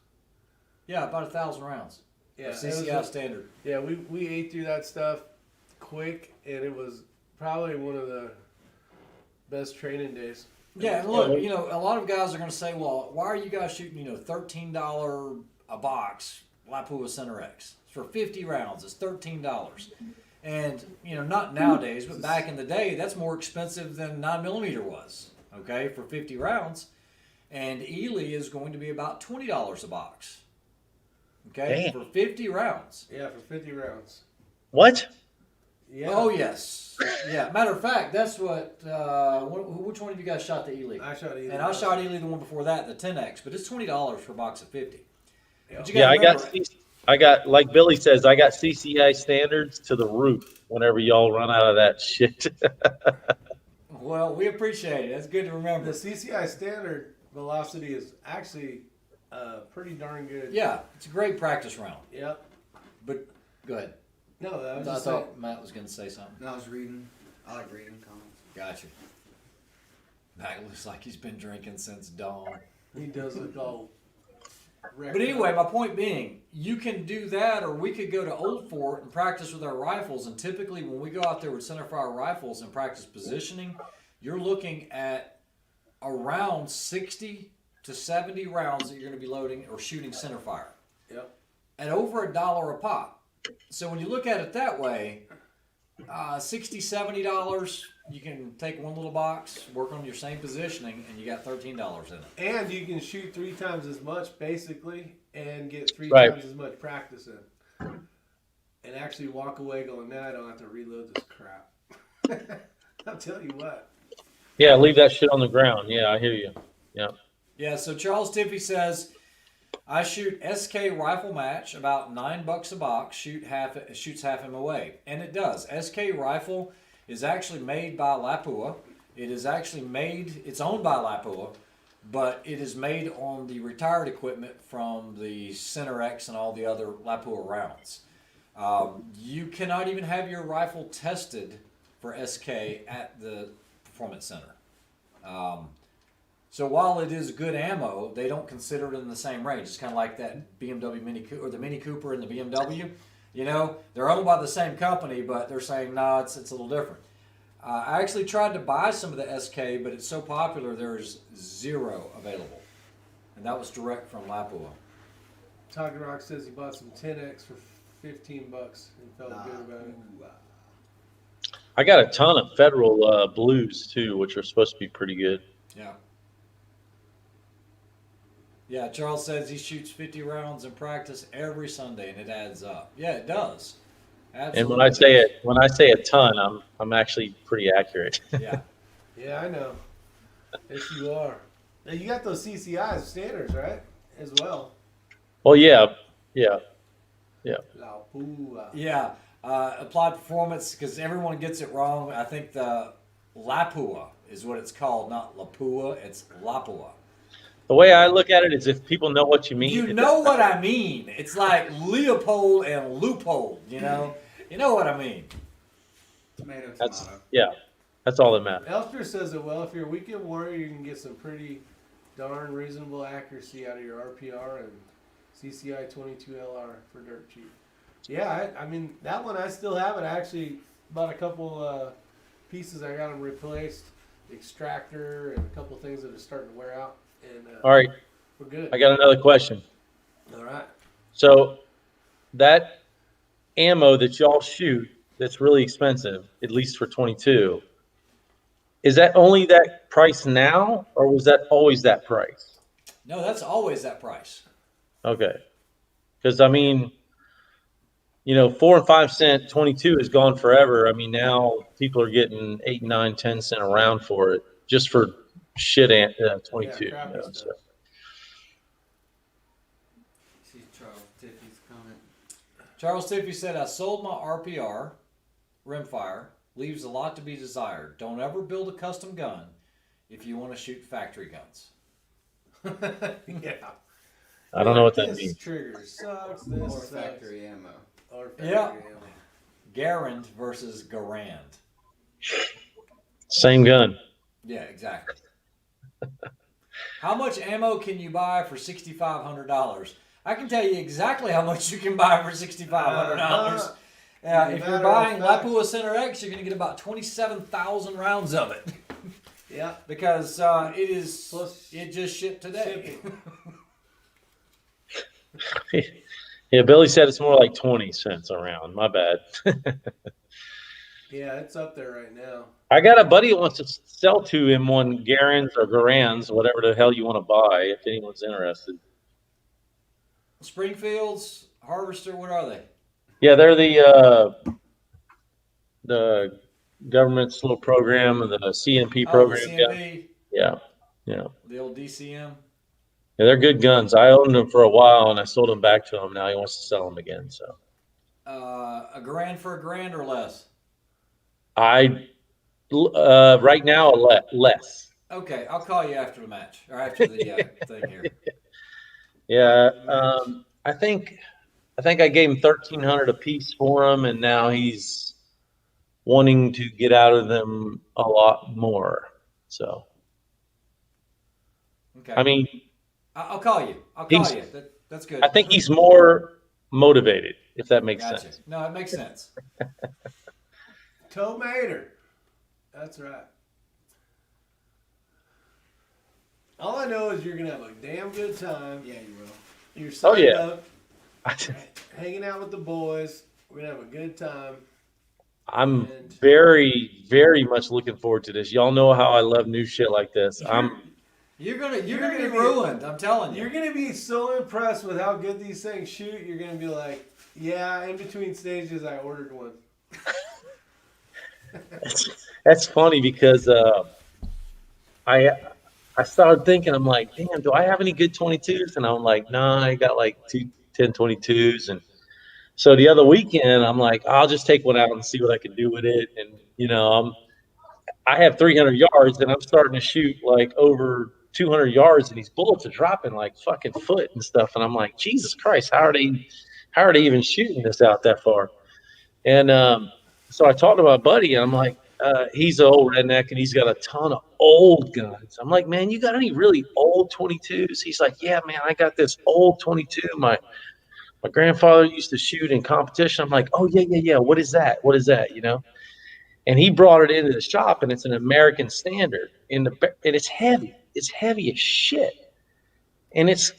Yeah, about 1,000 rounds. Yeah, CCI standard. Yeah, we ate through that stuff quick, and it was probably one of the best training days. Yeah, and look, a lot of guys are going to say, well, why are you guys shooting, $13 a box Lapua Center X? For 50 rounds, it's $13. And, not nowadays, but back in the day, that's more expensive than 9mm was, okay, for 50 rounds. And Ely is going to be about $20 a box, okay, for 50 rounds. Yeah, for 50 rounds. What? Yeah. Oh, yes. Yeah. Matter of fact, that's what, which one of you guys shot the Ely? I shot Ely. And I shot Ely the one before that, the 10X, but it's $20 for a box of 50. Yeah, Yeah, I got, like Billy says, I got CCI standards to the roof whenever y'all run out of that shit. Well, we appreciate it. That's good to remember. The CCI standard velocity is actually pretty darn good. Yeah, it's a great practice round. Yep. But go ahead. No, that was I just thought Matt was going to say something. No, I was reading. I like reading comments. Gotcha. Matt looks like he's been drinking since dawn. he does look all. But anyway, my point being, you can do that, or we could go to Old Fort and practice with our rifles. And typically, when we go out there with centerfire rifles and practice positioning, you're looking at around 60 to 70 rounds that you're going to be loading or shooting centerfire. Yep. At over $1 a pop. So when you look at it that way, $60, $70, you can take one little box, work on your same positioning, and you got $13 in it. And you can shoot 3 times as much, basically, and get 3 Right. times as much practice in. And actually walk away going, nah, I don't have to reload this crap. I'll tell you what. Yeah, leave that shit on the ground. Yeah, I hear you. Yeah. Yeah, so Charles Tiffy says, I shoot SK rifle match, about $9 a box, shoots half MOA. And it does. SK rifle is actually made by Lapua. It's owned by Lapua, but it is made on the retired equipment from the Center X and all the other Lapua rounds. You cannot even have your rifle tested for SK at the Performance Center. So while it is good ammo, they don't consider it in the same range. It's kind of like that BMW Mini Cooper, or the Mini Cooper and the BMW. You know, they're owned by the same company, but they're saying, no, it's a little different. I actually tried to buy some of the SK, but it's so popular, there's 0 available. And that was direct from Lapua. Talking Rock says he bought some 10X for $15 and felt good about it. I got a ton of Federal Blues too, which are supposed to be pretty good. Yeah. Yeah, Charles says he shoots 50 rounds in practice every Sunday, and it adds up. Yeah, it does. Absolutely. And when I say a ton, I'm actually pretty accurate. Yeah. Yeah, I know. Yes, you are. Now, you got those CCIs standards, right? As well. Well, yeah. La Pua. Yeah. Applied performance, because everyone gets it wrong. I think the Lapua is what it's called, not Lapua. It's Lapua. The way I look at it is if people know what you mean. You know what I mean. It's like Leopold and Loophole, you know? You know what I mean. Tomato. That's all that matters. Elster says it well. If you're a weekend warrior, you can get some pretty darn reasonable accuracy out of your RPR and CCI 22LR for dirt cheap. Yeah, I mean, that one I still have it. I actually bought a couple pieces. I got them replaced, the extractor and a couple things that are starting to wear out. And All right, we're good. I got another question. All right. So that ammo that y'all shoot that's really expensive, at least for 22, is that only that price now, or was that always that price? No, that's always that price. Okay. Because, I mean, you know, 4 and 5 cent 22 is gone forever. I mean, now people are getting 8, 9, 10 cent a round for it just for shit 22. Yeah, you know, so. See Charles Tiffy's comment. Charles Tiffy said, I sold my RPR, Rimfire, leaves a lot to be desired. Don't ever build a custom gun if you want to shoot factory guns. Yeah. I don't know what that This means. trigger sucks. This Or sucks. factory ammo. Or factory Yeah. ammo. Garand versus Garand. Same gun. Yeah, exactly. How much ammo can you buy for $6,500? I can tell you exactly how much you can buy for $6,500. If you're Matter buying of fact. Lapua Center X, you're going to get about 27,000 rounds of it. Yeah. Because it just shipped today. Yeah, Billy said it's more like 20 cents a round. My bad. Yeah, it's up there right now. I got a buddy who wants to sell 2 M1 Garans or Garans, whatever the hell you want to buy, if anyone's interested. Springfields, Harvester, what are they? Yeah, they're the government's little program, the CMP program. Oh, the CMP, Yeah. the old DCM. Yeah, they're good guns. I owned them for a while, and I sold them back to him. Now he wants to sell them again. So A grand for a grand or less? right now less. Okay, I'll call you after the match or after the thing here. Yeah, I think I gave him 1,300 a piece for them, and now he's wanting to get out of them a lot more. So Okay. I mean, I'll call you. He's- you. That's good. I think he's more motivated, if that makes Gotcha. sense. No, it makes sense. Tomater. That's right. All I know is you're gonna have a damn good time. Yeah, you will. You're signed yeah. up, hanging out with the boys. We're gonna have a good time. I'm very, very much looking forward to this. Y'all know how I love new shit like this. You're gonna be gonna be- ruined. I'm telling you. You're gonna be so impressed with how good these things shoot. You're gonna be like, yeah. In between stages, I ordered one. That's funny because I started thinking, I'm like, damn, do I have any good 22s? And I'm like, no, I got like 2 10-22s. And so the other weekend, I'm like, I'll just take one out and see what I can do with it. And, you know, I have 300 yards and I'm starting to shoot like over 200 yards and these bullets are dropping like fucking foot and stuff. And I'm like, Jesus Christ, how are they even shooting this out that far? And so I talked to my buddy and I'm like, he's an old redneck and he's got a ton of old guns. I'm like, man, you got any really old 22s? He's like, yeah, man, I got this old 22. My grandfather used to shoot in competition. I'm like, oh yeah. What is that? What is that? You know? And he brought it into the shop, and it's an American standard. And it's heavy. It's heavy as shit. And it's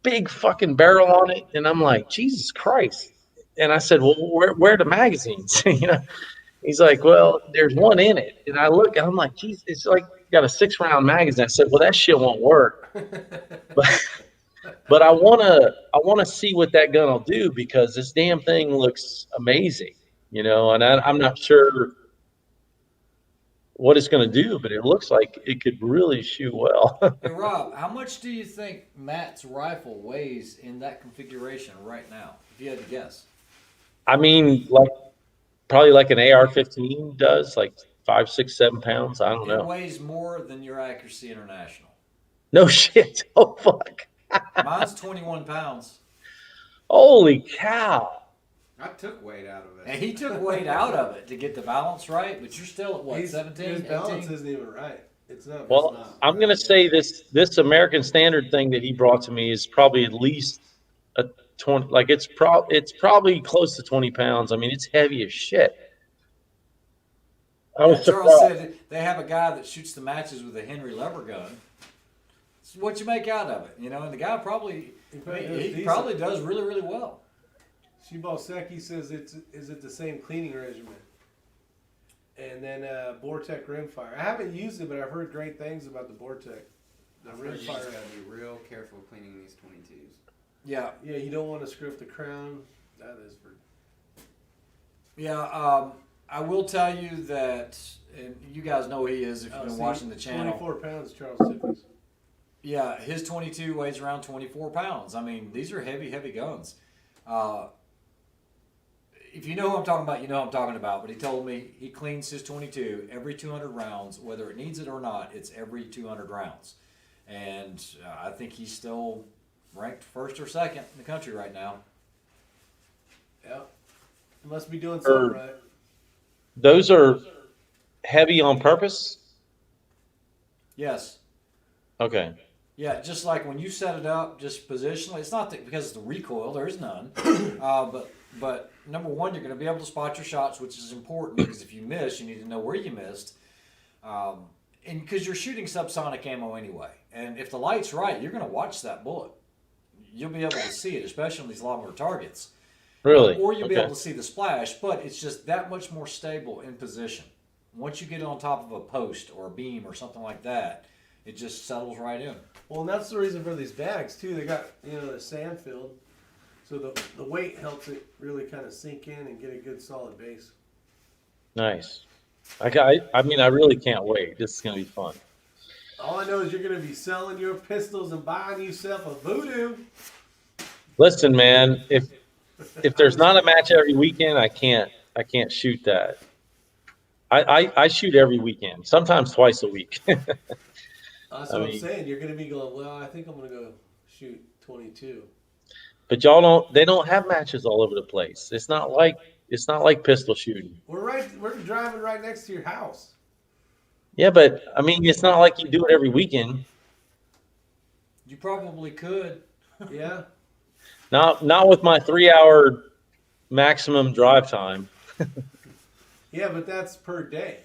big fucking barrel on it. And I'm like, Jesus Christ. And I said, well, where are the magazines? You know? He's like, well, there's one in it. And I look, and I'm like, geez, it's like got a 6-round magazine. I said, well, that shit won't work. But I wanna see what that gun will do, because this damn thing looks amazing, you know. And I'm not sure what it's going to do, but it looks like it could really shoot well. Hey Rob, how much do you think Matt's rifle weighs in that configuration right now, if you had to guess? I mean, probably like an AR-15 does, like 5, 6, 7 pounds. I don't know. It weighs more than your Accuracy International. No shit. Oh fuck. Mine's 21 pounds. Holy cow. I took weight out of it. And he took weight out of it to get the balance right, but you're still at what, 17, His 18? balance isn't even right. It's not. Well, it's not. I'm going to say this American Standard thing that he brought to me is probably at least a 20. Like it's probably close to 20 pounds. I mean, it's heavy as shit. I was Charles surprised. said they have a guy that shoots the matches with a Henry Lever gun. It's what you make out of it, you know. And the guy probably he probably does really, really well. Shibalseki says is it the same cleaning regimen? And then Vortec Rimfire. I haven't used it, but I've heard great things about the Vortec. The I've heard you just Rimfire. gotta be real careful cleaning these 22s. Yeah, Yeah, you don't want to screw up the crown. That is for. yeah. I will tell you that, and you guys know who he is if you've been watching the channel. 24 pounds, Charles Tiffany's. Yeah, his 22 weighs around 24 pounds. I mean, these are heavy, heavy guns. If you know who I'm talking about, you know who I'm talking about. But he told me he cleans his 22 every 200 rounds, whether it needs it or not. It's every 200 rounds, and I think he's still ranked first or second in the country right now. Yeah. You must be doing something right. Those are heavy on purpose? Yes. Okay. Yeah, just like when you set it up, just positionally. It's not that because of the recoil, there is none. But number one, you're going to be able to spot your shots, which is important because if you miss, you need to know where you missed. And because you're shooting subsonic ammo anyway, and if the light's right, you're going to watch that bullet. You'll be able to see it, especially on these longer targets. Really? Or you'll be Okay. able to see the splash, but it's just that much more stable in position. Once you get it on top of a post or a beam or something like that, it just settles right in. Well, and that's the reason for these bags too. They got the sand filled, so the weight helps it really kind of sink in and get a good solid base. Nice. I mean, I really can't wait. This is going to be fun. All I know is you're going to be selling your pistols and buying yourself a voodoo. Listen, man, if there's not a match every weekend, I can't shoot that. I shoot every weekend, sometimes twice a week. That's what I'm saying. You're going to be going, well, I think I'm going to go shoot 22. But they don't have matches all over the place. It's not like pistol shooting. We're driving right next to your house. Yeah, but I mean, it's not like you do it every weekend. You probably could. Yeah. Not with my 3-hour maximum drive time. Yeah, but that's per day.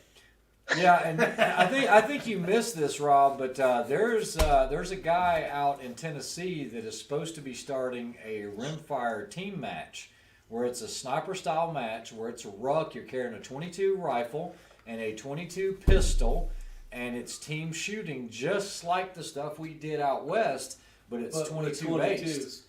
Yeah, and I think you missed this, Rob. But there's a guy out in Tennessee that is supposed to be starting a Rimfire team match, where it's a sniper style match, where it's a ruck. You're carrying a 22 rifle and a 22 pistol, and it's team shooting, just like the stuff we did out west, but it's 22 based.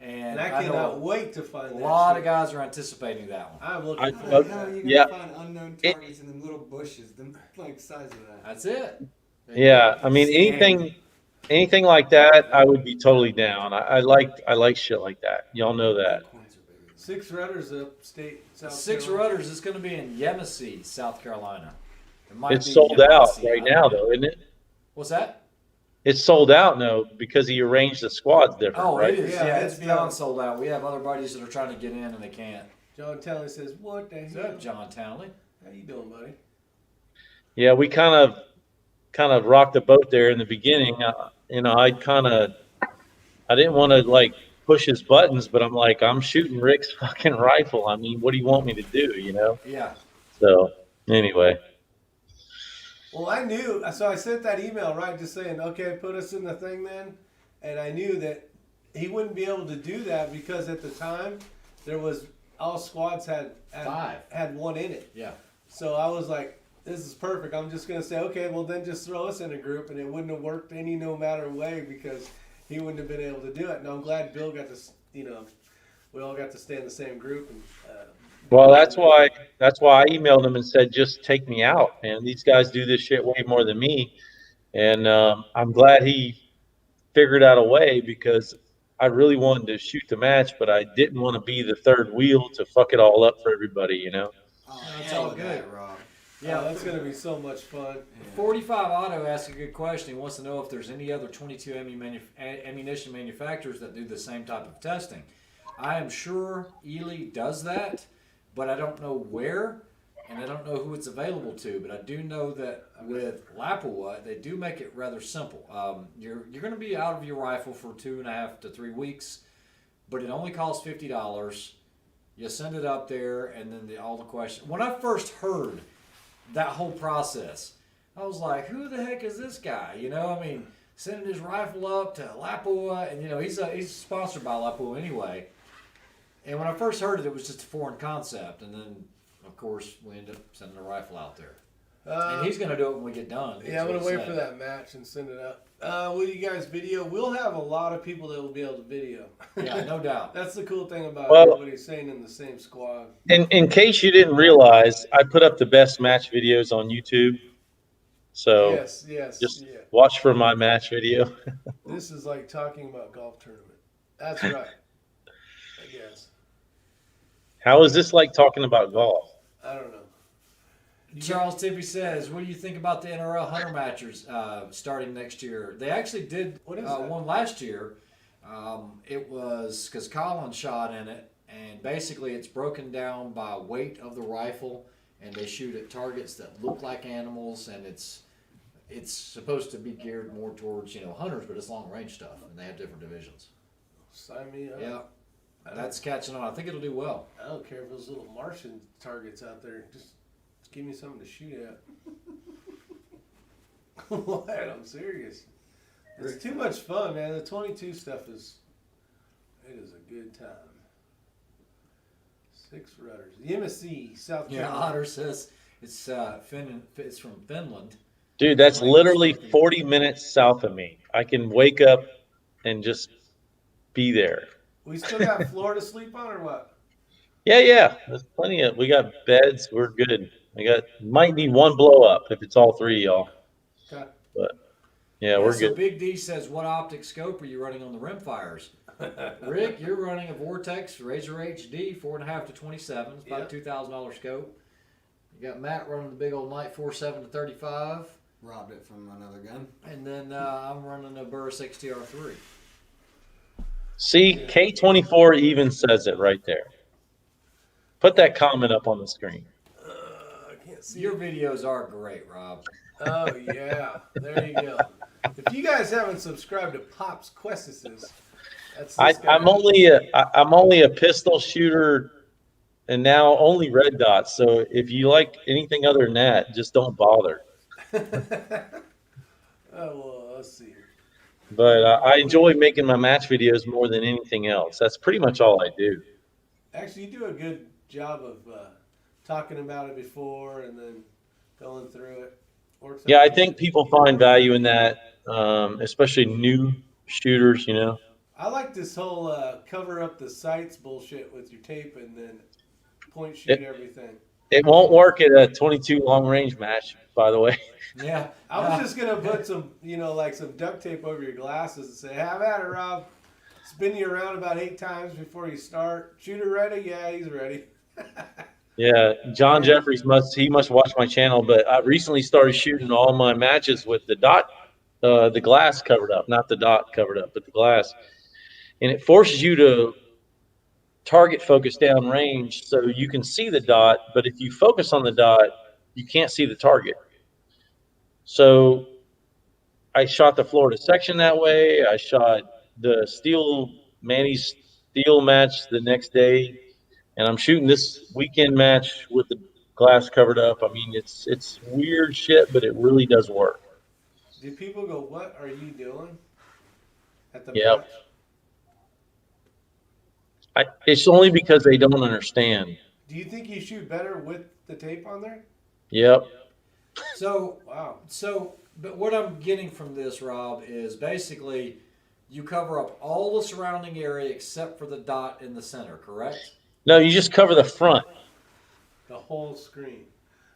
And I cannot wait to find that. A lot shit. of guys are anticipating that one. I'm looking for How that. the hell are you gonna Yeah. find unknown targets in them little bushes, them like size of that? That's it. Yeah, I mean, anything like that, I would be totally down. I like shit like that. Y'all know that. Coins are bigger than 6 runners upstate South Six Carolina. rudders is going to be in Yemassee, South Carolina. It might It's be sold out Yemassee, right I don't now, know. though, isn't it? What's that? It's sold out now because he arranged the squads different, Oh, right? it is. Yeah, Yeah, it's it's beyond done. sold out. We have other buddies that are trying to get in and they can't. John Talley says, "What the What's hell? up, John Townley? How you doing, buddy?" Yeah, we kind of rocked the boat there in the beginning. You know, I didn't want to like push his buttons, but I'm like, I'm shooting Rick's fucking rifle. I mean, what do you want me to do? You know? Yeah. So anyway, Well, I knew, so I sent that email, right, just saying, okay, put us in the thing then. And I knew that he wouldn't be able to do that because at the time, there was, all squads had 5. had one in it. Yeah. So I was like, this is perfect. I'm just going to say, okay, well, then just throw us in a group. And it wouldn't have worked any no matter way because he wouldn't have been able to do it. And I'm glad Bill got to, you know, we all got to stay in the same group. And, well, that's why I emailed him and said, just take me out, man. These guys do this shit way more than me, and I'm glad he figured out a way because I really wanted to shoot the match, but I didn't want to be the third wheel to fuck it all up for everybody, you know. Oh, That's hell all with good. that, Rob. Yeah, that's going to be so much fun. 45 Auto asks a good question. He wants to know if there's any other 22 ammunition manufacturers that do the same type of testing. I am sure Ely does that, but I don't know where, and I don't know who it's available to. But I do know that with Lapua, they do make it rather simple. You're going to be out of your rifle for 2.5 to 3 weeks, but it only costs $50. You send it up there, and then all the questions. When I first heard that whole process, I was like, who the heck is this guy? You know, I mean, sending his rifle up to Lapua, and you know, he's sponsored by Lapua anyway. And when I first heard it, it was just a foreign concept, and then of course we ended up sending a rifle out there. And he's going to do it when we get done. Yeah, I'm going to wait for that match and send it up. Will you guys video? We'll have a lot of people that will be able to video. Yeah, no doubt. That's the cool thing about everybody staying in the same squad. In case you didn't realize, I put up the best match videos on YouTube. So Yes, just watch for my match video. This is like talking about golf tournament. That's right. I guess. How is this like talking about golf? I don't know. Charles Tippy says, what do you think about the NRL Hunter Matchers starting next year? They actually did one last year. It was because Colin shot in it, and basically it's broken down by weight of the rifle, and they shoot at targets that look like animals, and it's supposed to be geared more towards, you know, hunters, but it's long range stuff, and they have different divisions. Sign me up. Yeah, that's catching on. I think it'll do well. I don't care if those little Martian targets out there. Just give me something to shoot at. What? I'm serious. It's too much fun, man. The 22 stuff is a good time. 6 rudders. The MSC, South Carolina. Yeah, Otter says it's it's from Finland. Dude, that's literally 40 minutes south of me. I can wake up and just be there. We still got floor to sleep on or what? Yeah. There's plenty of. We got beds. We're good. Might need one blow up if it's all 3 of y'all. Okay. But yeah, we're so good. Big D says, what optic scope are you running on the Rimfires? Rick, you're running a Vortex Razor HD 4.5 to 27. It's about a $2,000 scope. You got Matt running the big old Night 47 to 35. Robbed it from another gun. And then I'm running a Burris XTR3. See, K24 even says it right there. Put that comment up on the screen. I can't see Your videos are great, Rob. Oh, yeah. There you go. If you guys haven't subscribed to Pop's Questuses, that's this guy. I'm only a pistol shooter and now only red dots. So if you like anything other than that, just don't bother. Well, let's see here. But I enjoy making my match videos more than anything else. That's pretty much all I do. Actually, you do a good job of talking about it before and then going through it. Yeah, I think people find value in that, especially new shooters, you know. I like this whole cover up the sights bullshit with your tape and then point shoot everything. It won't work at a 22 long range match, by the way. Yeah. I was just going to put some, like some duct tape over your glasses and say, have at it, Rob. Spin you around about 8 times before you start. Shooter ready? Yeah, he's ready. Yeah, John Jeffries must watch my channel, but I recently started shooting all my matches with the dot, the glass covered up, not the dot covered up, but the glass. And it forces you to target focus down range so you can see the dot, but if you focus on the dot, you can't see the target. So I shot the Florida section that way. I shot the Manny's steel match the next day, and I'm shooting this weekend match with the glass covered up. I mean, it's weird shit, but it really does work. Do people go, "What are you doing?" at the Yep. match? It's only because they don't understand. Do you think you shoot better with the tape on there? Yep. So, Wow. but what I'm getting from this, Rob, is basically you cover up all the surrounding area except for the dot in the center, correct? No, you just cover the front. The whole screen.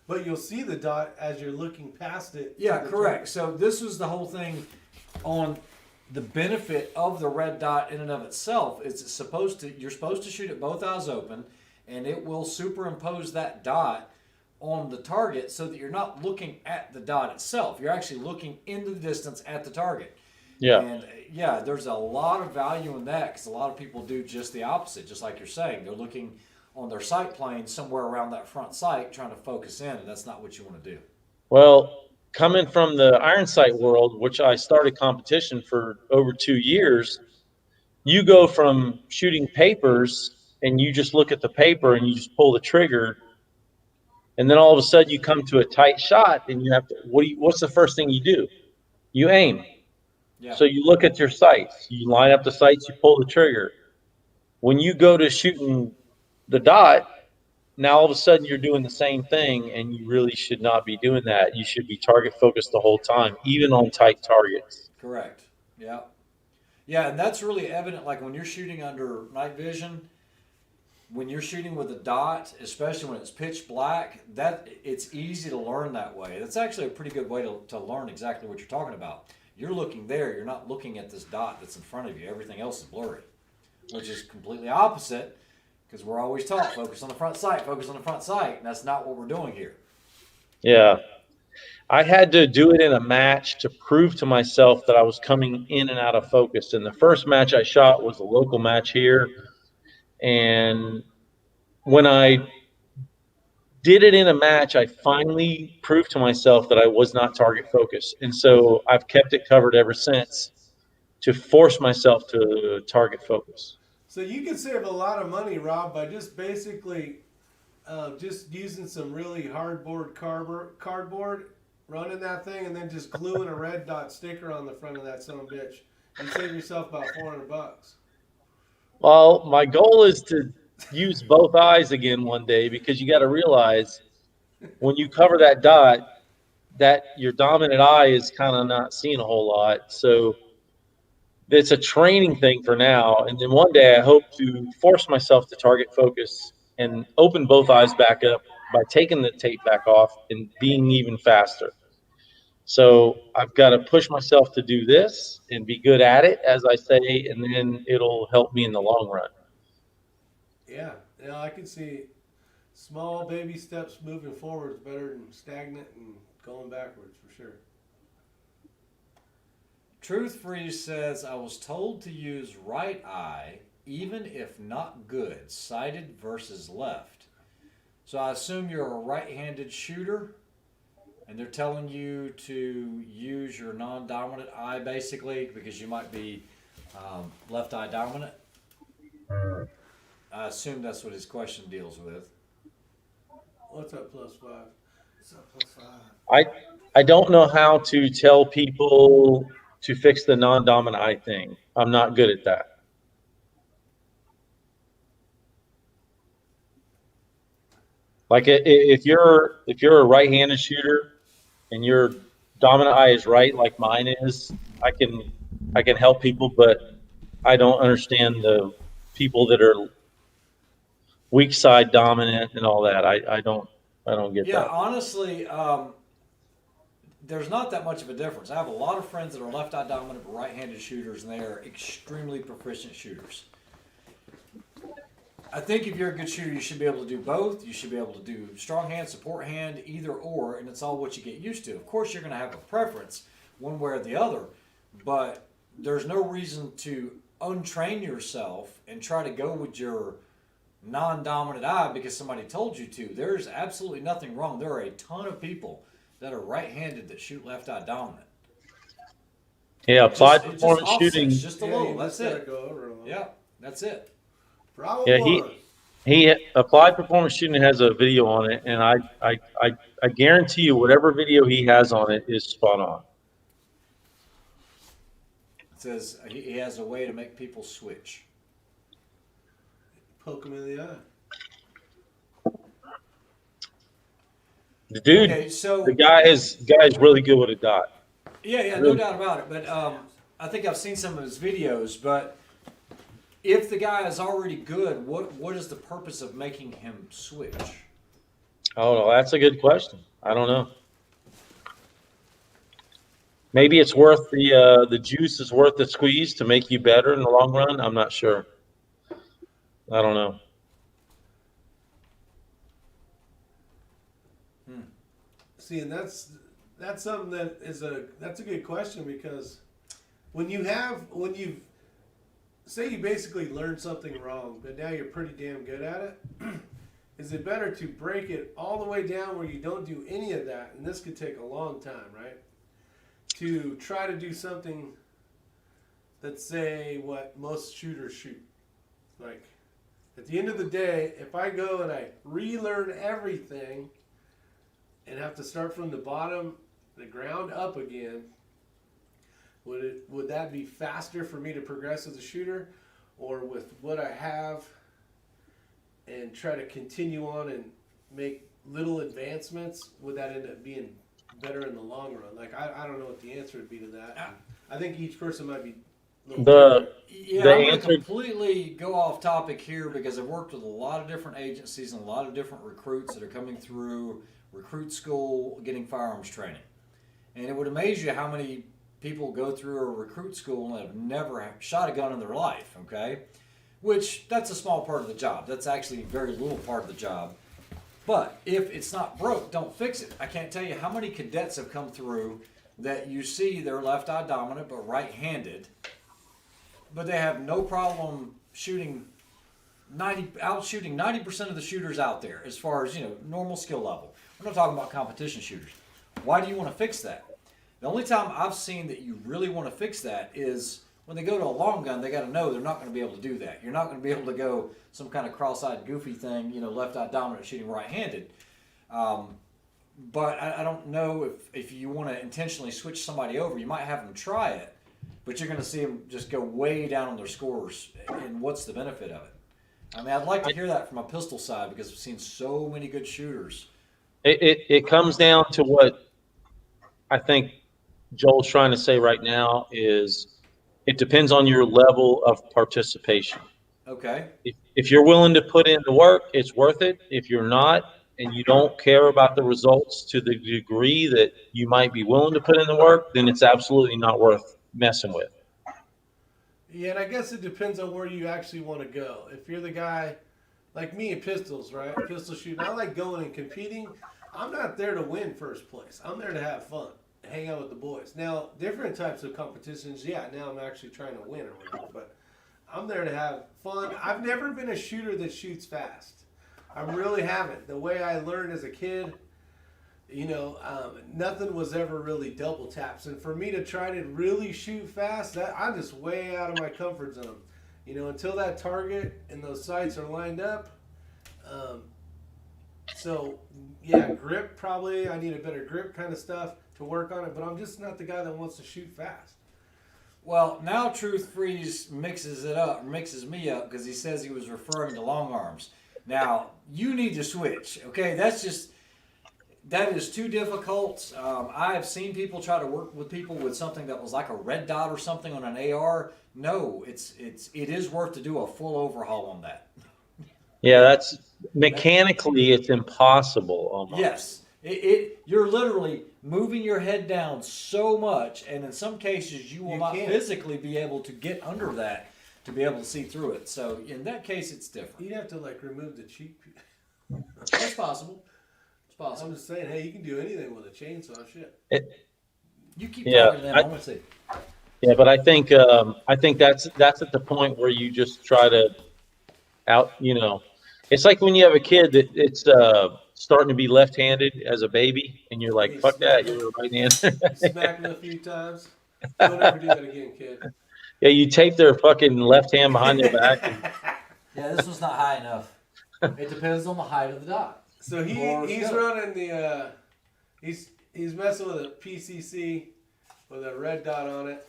But you'll see the dot as you're looking past it. Yeah, to the correct. So this was the whole thing on the benefit of the red dot in and of itself. You're supposed to shoot it both eyes open, and it will superimpose that dot on the target so that you're not looking at the dot itself. You're actually looking into the distance at the target. Yeah. And yeah, there's a lot of value in that because a lot of people do just the opposite, just like you're saying. They're looking on their sight plane somewhere around that front sight trying to focus in, and that's not what you want to do. Well, coming from the iron sight world, which I started competition for over 2 years, you go from shooting papers and you just look at the paper and you just pull the trigger, and then all of a sudden you come to a tight shot and you have to what's the first thing you do? You aim. Yeah. So you look at your sights, you line up the sights, you pull the trigger. When you go to shooting the dot, now all of a sudden you're doing the same thing, and you really should not be doing that. You should be target focused the whole time, even on tight targets. Correct. Yeah. Yeah, and that's really evident like when you're shooting under night vision, when you're shooting with a dot, especially when it's pitch black, that it's easy to learn that way. That's actually a pretty good way to learn exactly what you're talking about. You're looking there, you're not looking at this dot that's in front of you. Everything else is blurry, which is completely opposite because we're always taught focus on the front sight, focus on the front sight, and that's not what we're doing here. Yeah. I had to do it in a match to prove to myself that I was coming in and out of focus. And the first match I shot was a local match here. And when I did it in a match, I finally proved to myself that I was not target focused. And so I've kept it covered ever since to force myself to target focus. So you can save a lot of money, Rob, by just basically just using some really hardboard cardboard, running that thing, and then just gluing a red dot sticker on the front of that son of a bitch. You save yourself about $400. Well, my goal is to use both eyes again one day, because you got to realize when you cover that dot, that your dominant eye is kind of not seeing a whole lot. So it's a training thing for now. And then one day I hope to force myself to target focus and open both eyes back up by taking the tape back off and being even faster. So I've got to push myself to do this and be good at it, as I say, and then it'll help me in the long run. Yeah, I can see small baby steps moving forward is better than stagnant and going backwards for sure. Truth Freeze says, I was told to use right eye, even if not good, sighted versus left. So I assume you're a right-handed shooter, and they're telling you to use your non-dominant eye, basically, because you might be left eye dominant. I assume that's what his question deals with. What's up, +5? What's up, +5? I don't know how to tell people to fix the non-dominant eye thing. I'm not good at that. Like if you're a right-handed shooter and your dominant eye is right, like mine is, I can help people, but I don't understand the people that are weak side dominant and all that. I don't get Yeah, that. honestly, there's not that much of a difference. I have a lot of friends that are left eye dominant but right-handed shooters, and they are extremely proficient shooters. I think if you're a good shooter, you should be able to do both. You should be able to do strong hand, support hand, either or, and it's all what you get used to. Of course, you're going to have a preference one way or the other, but there's no reason to untrain yourself and try to go with your non-dominant eye because somebody told you to. There's absolutely nothing wrong. There are a ton of people that are right-handed that shoot left-eye dominant. Yeah, applied It just performance offsets shooting. just a Yeah, little. you That's just gotta it. go over it a little. Yeah, that's it. Problem Yeah, one. he applied performance shooting has a video on it, and I guarantee you, whatever video he has on it is spot on. It says he has a way to make people switch. Poke him in the eye. The dude, Okay, so the guy is really good with a dot. yeah, no Really? doubt about it. But I think I've seen some of his videos. But if the guy is already good, what is the purpose of making him switch? Oh, that's a good question. I don't know. Maybe it's worth the juice is worth the squeeze to make you better in the long run. I'm not sure. I don't know. See, and that's something that's a good question, because when you say you basically learned something wrong, but now you're pretty damn good at it, is it better to break it all the way down where you don't do any of that, and this could take a long time, right? To try to do something that's, say, what most shooters shoot. Like, at the end of the day, if I go and I relearn everything and have to start from the bottom, the ground up again, would that be faster for me to progress as a shooter, or with what I have and try to continue on and make little advancements, would that end up being better in the long run? Like, I don't know what the answer would be to that. I think each person might be a little different. Yeah, The I'm going answer- to completely go off topic here because I've worked with a lot of different agencies and a lot of different recruits that are coming through recruit school, getting firearms training. And it would amaze you how many people go through a recruit school and have never shot a gun in their life, okay? Which, that's a small part of the job. That's actually a very little part of the job. But if it's not broke, don't fix it. I can't tell you how many cadets have come through that you see they're left eye dominant but right-handed, but they have no problem shooting shooting 90% of the shooters out there as far as, normal skill level. I'm not talking about competition shooters. Why do you want to fix that? The only time I've seen that you really want to fix that is when they go to a long gun. They got to know they're not going to be able to do that. You're not going to be able to go some kind of cross-eyed goofy thing, left eye dominant shooting right-handed. But I don't know if you want to intentionally switch somebody over. You might have them try it, but you're going to see them just go way down on their scores. And what's the benefit of it? I mean, I'd like to hear that from a pistol side because I've seen so many good shooters. It comes down to what I think Joel's trying to say right now is it depends on your level of participation. Okay. If you're willing to put in the work, it's worth it. If you're not, and you don't care about the results to the degree that you might be willing to put in the work, then it's absolutely not worth messing with. Yeah, and I guess it depends on where you actually want to go. If you're the guy, like me in pistols, right? Pistol shooting, I like going and competing. I'm not there to win first place. I'm there to have fun, hang out with the boys. Now, different types of competitions, yeah, now I'm actually trying to win or whatever, but I'm there to have fun. I've never been a shooter that shoots fast. I really haven't. The way I learned as a kid, nothing was ever really double taps. And for me to try to really shoot fast, I'm just way out of my comfort zone. Until that target and those sights are lined up. So, yeah, grip probably. I need a better grip kind of stuff to work on it. But I'm just not the guy that wants to shoot fast. Well, now Truth Freeze mixes me up because he says he was referring to long arms. Now, you need to switch, okay? That is too difficult. I have seen people try to work with people with something that was like a red dot or something on an AR. No, it is worth to do a full overhaul on that. Yeah, that's mechanically it's impossible almost. Yes. You're literally moving your head down so much, and in some cases you will not physically be able to get under that to be able to see through it. So in that case, it's different. You'd have to remove the cheek. That's possible. It's possible. I'm just saying, hey, you can do anything with a chainsaw. Shit. You keep Yeah, talking to them. I want to see. Yeah, but I think that's at the point where you just try to it's like when you have a kid that it's starting to be left-handed as a baby, and you're like, fuck that, you're a right-hander. Smack them a few times. Don't ever do that again, kid. Yeah, you tape their fucking left hand behind their back. And, Yeah, this one's not high enough. It depends on the height of the dot. So he's running the he's messing with a PCC with a red dot on it.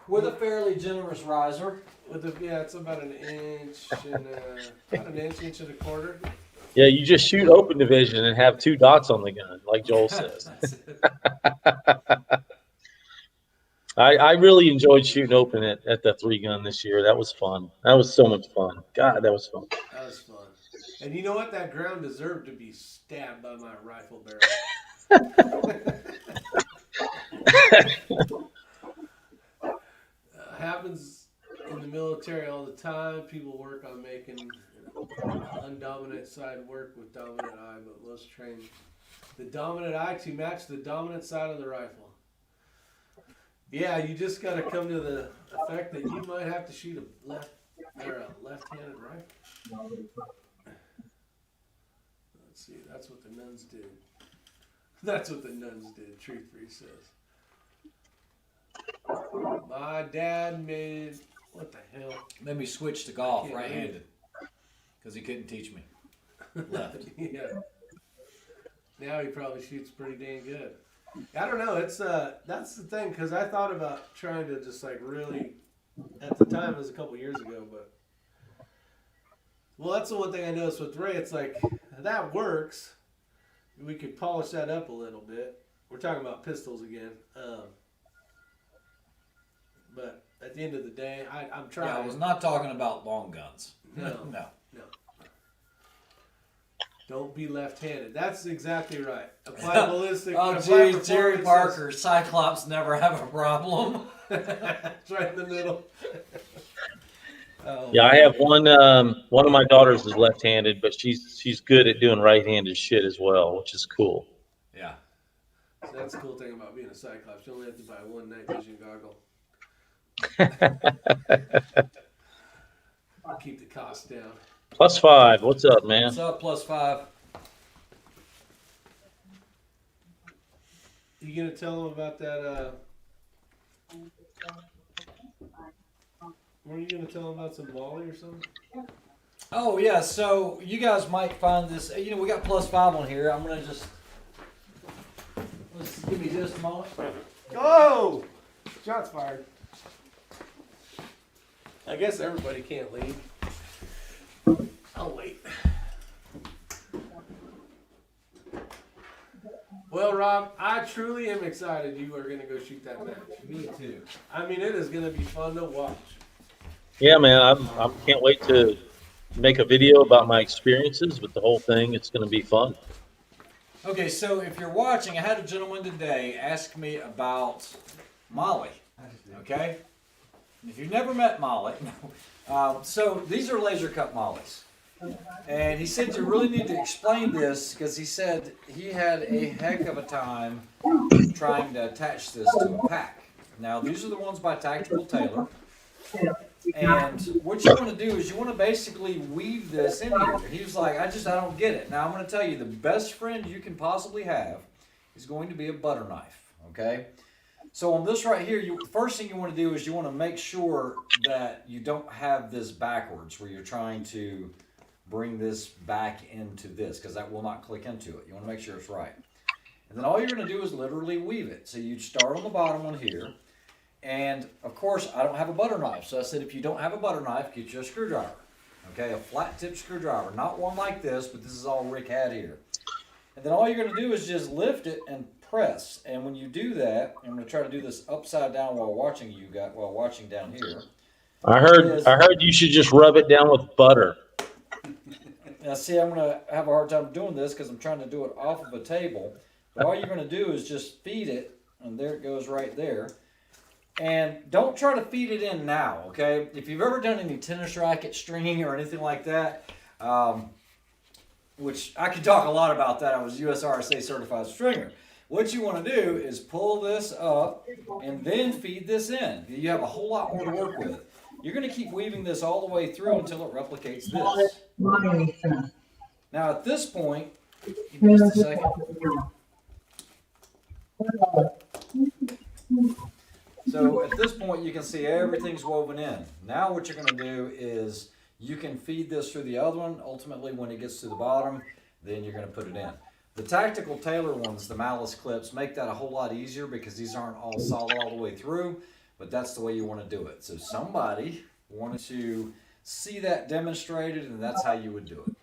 With a fairly generous riser. It's about an inch and inch and a quarter. yeah, you just shoot open division and have 2 dots on the gun, like Joel says. I really enjoyed shooting open at the 3-gun this year. That was fun. That was so much fun. God, that was fun. That was fun. And you know what? That ground deserved to be stabbed by my rifle barrel. Happens in the military all the time. People work on making undominant side work with dominant eye, but let's train the dominant eye to match the dominant side of the rifle. Yeah, you just got to come to the effect that you might have to shoot a left-handed rifle. Let's see, that's what the nuns did. That's what the nuns did, Truth Free says. My dad made, what the hell? Made me switch to golf right-handed. Because he couldn't teach me. Left. Yeah. Now he probably shoots pretty dang good. I don't know. It's that's the thing, because I thought about trying to just like really, at the time it was a couple years ago, but well, that's the one thing I noticed with Ray. It's like that works. We could polish that up a little bit. We're talking about pistols again, but at the end of the day, I'm trying. Yeah, I was not talking about long guns. No. No. Don't be left-handed. That's exactly right. Apply ballistic. Oh, apply geez, Jerry performances. Parker, Cyclops never have a problem. It's right in the middle. Oh. Yeah, I have one of my daughters is left-handed, but she's good at doing right-handed shit as well, which is cool. Yeah. So that's the cool thing about being a Cyclops. You only have to buy one night vision goggle. I'll keep the cost down. +5, what's up, man? What's up, +5? You gonna tell them about that? Were you gonna tell them about some Molly or something? Oh, yeah, so you guys might find this, we got +5 on here. I'm going to just, let's give me just a moment. Oh! Shots fired. I guess everybody can't leave. I'll wait. Well, Rob, I truly am excited you are going to go shoot that match. Me too. I mean, it is going to be fun to watch. Yeah, man, I can't wait to make a video about my experiences with the whole thing. It's going to be fun. Okay, so if you're watching, I had a gentleman today ask me about Molly. Okay? If you've never met Molly, so these are laser cut Mollies. And he said you really need to explain this because he said he had a heck of a time trying to attach this to a pack. Now, these are the ones by Tactical Tailor. And what you want to do is you want to basically weave this in here. He was like, I don't get it. Now, I'm going to tell you, the best friend you can possibly have is going to be a butter knife, okay? So on this right here, the first thing you want to do is you want to make sure that you don't have this backwards where you're trying to bring this back into this because that will not click into it. You want to make sure it's right. And then all you're going to do is literally weave it. So you start on the bottom one here. And, of course, I don't have a butter knife. So I said, if you don't have a butter knife, get you a screwdriver. Okay, a flat tip screwdriver. Not one like this, but this is all Rick had here. And then all you're going to do is just lift it and press. And when you do that, I'm going to try to do this upside down while watching down here. I heard you should just rub it down with butter. Now, see, I'm going to have a hard time doing this because I'm trying to do it off of a table. But all you're going to do is just feed it, and there it goes right there. And don't try to feed it in now, okay? If you've ever done any tennis racket stringing or anything like that, which I could talk a lot about that. I was USRSA certified stringer. What you want to do is pull this up and then feed this in. You have a whole lot more to work with. You're going to keep weaving this all the way through until it replicates this. Now at this point, give me just a second. So at this point, you can see everything's woven in. Now what you're going to do is you can feed this through the other one. Ultimately, when it gets to the bottom, then you're going to put it in. The tactical tailor ones, the malice clips, make that a whole lot easier because these aren't all solid all the way through, but that's the way you want to do it. So somebody wanted to see that demonstrated, and that's how you would do it.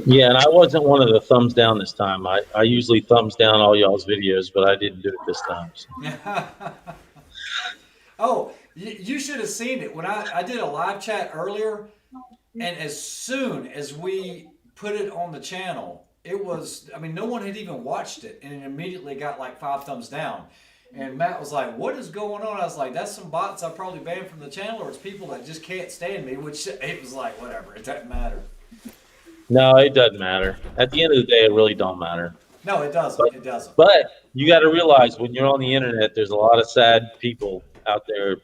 Yeah, and I wasn't one of the thumbs down this time. I usually thumbs down all y'all's videos, but I didn't do it this time. So. Oh, you should have seen it. When I did a live chat earlier, and as soon as we put it on the channel, it was, I mean, no one had even watched it, and it immediately got like 5 thumbs down. And Matt was like, what is going on? I was like, that's some bots I probably banned from the channel, or it's people that just can't stand me, which it was like, whatever, it doesn't matter. No, it doesn't matter. At the end of the day, it really don't matter. No, it doesn't. It doesn't. But you got to realize when you're on the internet, there's a lot of sad people out there,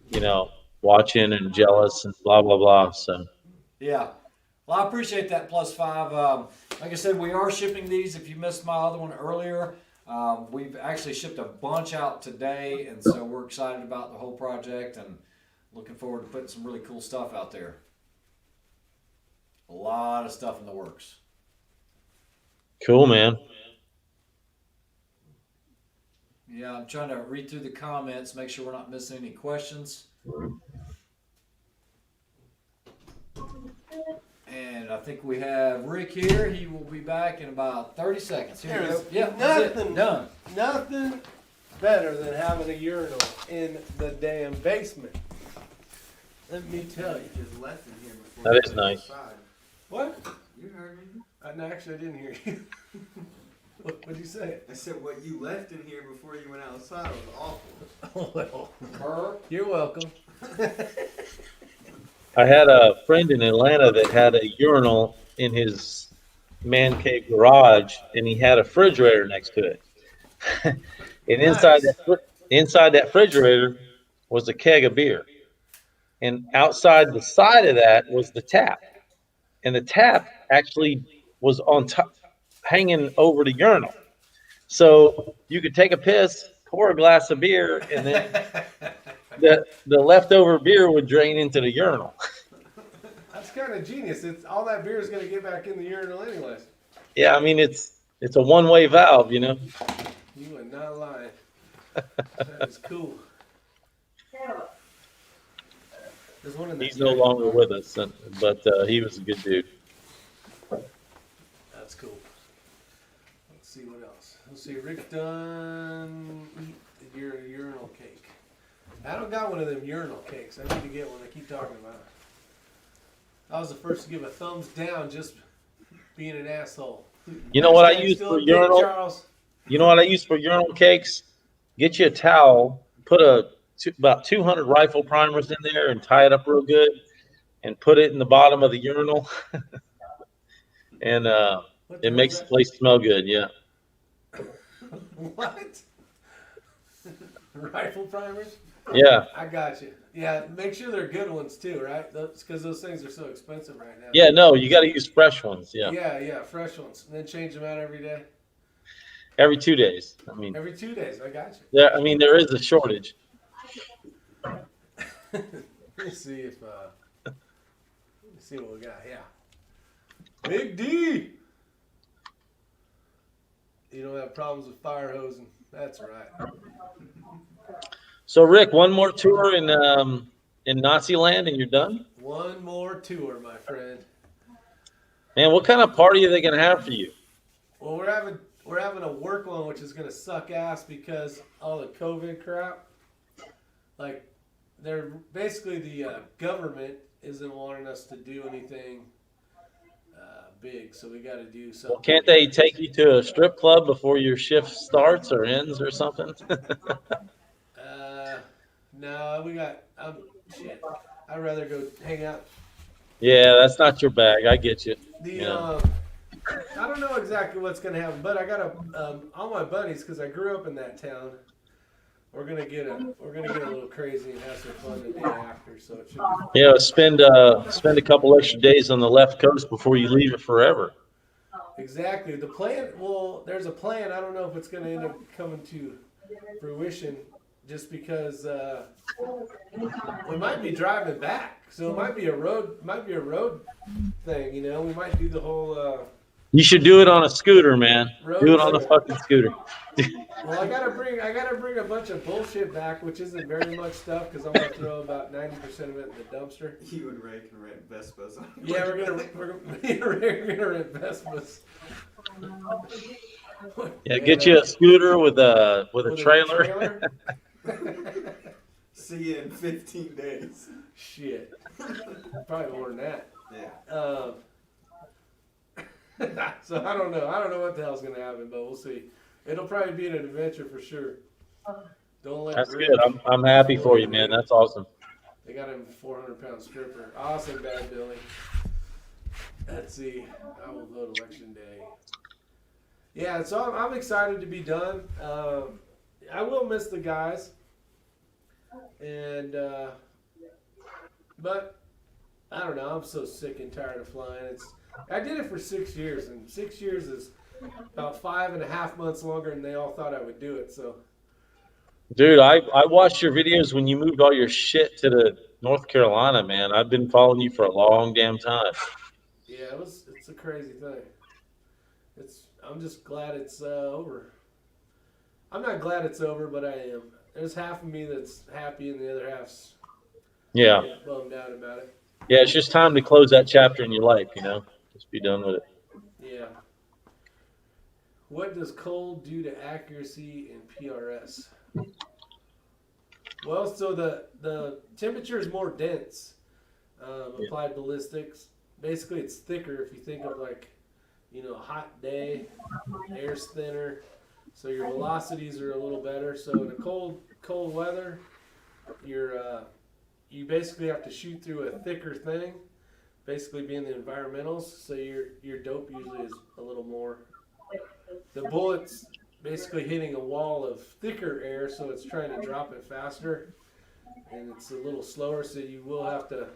you know, watching and jealous and blah, blah, blah. So. Yeah. Well, I appreciate that +5. Like I said, we are shipping these. If you missed my other one earlier, we've actually shipped a bunch out today. And so we're excited about the whole project and looking forward to putting some really cool stuff out there. A lot of stuff in the works. Cool, man. Yeah, I'm trying to read through the comments, make sure we're not missing any questions. And I think we have Rick here. He will be back in about 30 seconds. Here we go. Yeah, that's it. Done. Nothing better than having a urinal in the damn basement. Let me tell you. Just left in here before. That you is went nice. outside. What? You heard me. No, actually, I didn't hear you. What'd you say? I said what you left in here before you went outside was awful. Well, you're welcome. I had a friend in Atlanta that had a urinal in his man cave garage, and he had a refrigerator next to it. And inside that refrigerator was a keg of beer, and outside the side of that was the tap, and the tap actually was on top, hanging over the urinal. So you could take a piss, pour a glass of beer, and then the leftover beer would drain into the urinal. That's kind of genius. It's all that beer is going to get back in the urinal anyways. Yeah, I mean it's a one-way valve, you know. You are not lying. That is cool. There's one in there. He's no longer with us, but he was a good dude. That's cool. Let's see what else. Let's see. Rick done eat your urinal cake. I don't got one of them urinal cakes. I need to get one. I keep talking about it. I was the first to give a thumbs down just being an asshole. You know what I Hashtag use still for a dick, urinal? Charles. You know what I use for urinal cakes? Get you a towel, put about 200 rifle primers in there, and tie it up real good, and put it in the bottom of the urinal, and it makes the place smell good. Yeah. What? Rifle primers? Yeah. I got you. Yeah, make sure they're good ones too, right? Because those things are so expensive right now. Yeah. No, you got to use fresh ones. Yeah. Yeah, fresh ones. And then change them out every day. Every 2 days. I mean. Every 2 days. I got you. Yeah. I mean, there is a shortage. Let me see if let me see what we got. Yeah. Big D. You don't have problems with fire hosing. That's right. So Rick, one more tour in Nazi land, and you're done. One more tour, my friend. Man, what kind of party are they gonna have for you? Well, we're having a work one, which is gonna suck ass because all the COVID crap. Like, they're basically the government isn't wanting us to do anything big, so we got to do something. Well, can't they take you to a strip club before your shift starts or ends or something? No, we got. Shit. I'd rather go hang out. Yeah, that's not your bag. I get you. I don't know exactly what's gonna happen, but I got all my buddies because I grew up in that town. we're gonna get a little crazy and have some fun the day after. So it should be fun. Yeah, spend a couple extra days on the left coast before you leave it forever. Exactly. The plan. Well, there's a plan. I don't know if it's gonna end up coming to fruition, just because we might be driving back. So it might be a road thing. You know, we might do the whole. You should do it on a scooter, man. Road Do it on a trip. fucking scooter. Well, I gotta bring a bunch of bullshit back, which isn't very much stuff, because I'm gonna throw about 90% of it in the dumpster. You and Ray can rent Vespas. Yeah, we're gonna rent Vespas. Yeah, get you a scooter with a trailer. See you in 15 days. Shit, probably more than that. Yeah. So I don't know what the hell's gonna happen, but we'll see. It'll probably be an adventure for sure. Don't let That's Rick- good. I'm happy for you, man. That's awesome. They got him a 400-pound stripper. Awesome, Bad Billy. Let's see. I will vote election day. Yeah, so I'm excited to be done. I will miss the guys, and but I don't know. I'm so sick and tired of flying. I did it for 6 years, and 6 years is about 5.5 months longer than they all thought I would do it. So, Dude, I watched your videos when you moved all your shit to the North Carolina, man. I've been following you for a long damn time. yeah, it's a crazy thing. I'm just glad it's over. I'm not glad it's over, but I am. There's half of me that's happy, and the other half's Yeah. bummed out about it. Yeah, it's just time to close that chapter in your life, you know? Just be done with it. Yeah. What does cold do to accuracy in PRS? Well, so the temperature is more dense. Applied ballistics. Basically, it's thicker if you think of like, you know, a hot day, air's thinner, so your velocities are a little better. So in a cold weather, you basically have to shoot through a thicker thing, basically being the environmentals. So your dope usually is a little more. The bullet's basically hitting a wall of thicker air, so it's trying to drop it faster, and it's a little slower. So you will have to.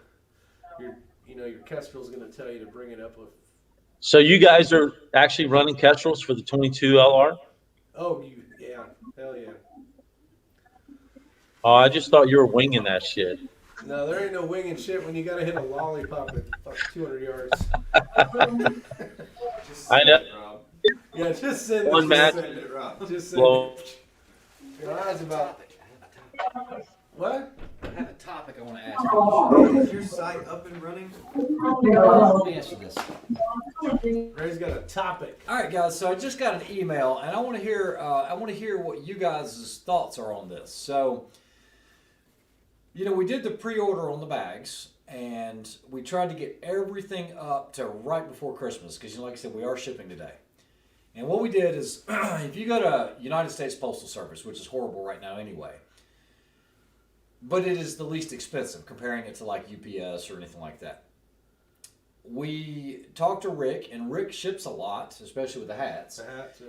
Your Kestrel's going to tell you to bring it up with. So you guys are actually running Kestrels for the 22 LR? Oh, hell yeah. Oh, I just thought you were winging that shit. No, there ain't no winging shit when you got to hit a lollipop at fuck 200 yards. Just I send know. it, Rob. Yeah, just send One it. match. Send it, Rob. Just send Well, it. Your eyes about what? I have a topic I want to ask you. Is your site up and running? Let me answer this. Ray's got a topic. All right, guys. So I just got an email, and I want to hear what you guys' thoughts are on this. So, you know, we did the pre-order on the bags, and we tried to get everything up to right before Christmas because, you know, like I said, we are shipping today. And what we did is, if you go to United States Postal Service, which is horrible right now anyway, but it is the least expensive comparing it to like UPS or anything like that. We talked to Rick, and Rick ships a lot, especially with the hats.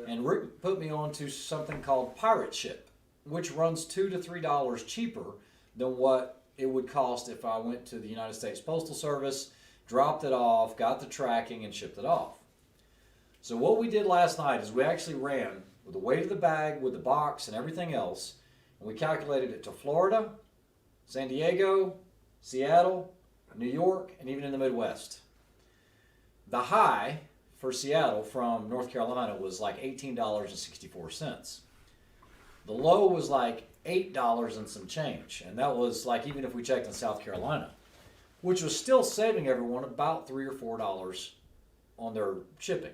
And Rick put me on to something called Pirate Ship, which runs $2 to $3 cheaper than what it would cost if I went to the United States Postal Service, dropped it off, got the tracking, and shipped it off. So what we did last night is we actually ran with the weight of the bag, with the box, and everything else, and we calculated it to Florida, San Diego, Seattle, New York, and even in the Midwest. The high for Seattle from North Carolina was like $18.64. The low was like $8 and some change, and that was like even if we checked in South Carolina, which was still saving everyone about $3 or $4 on their shipping.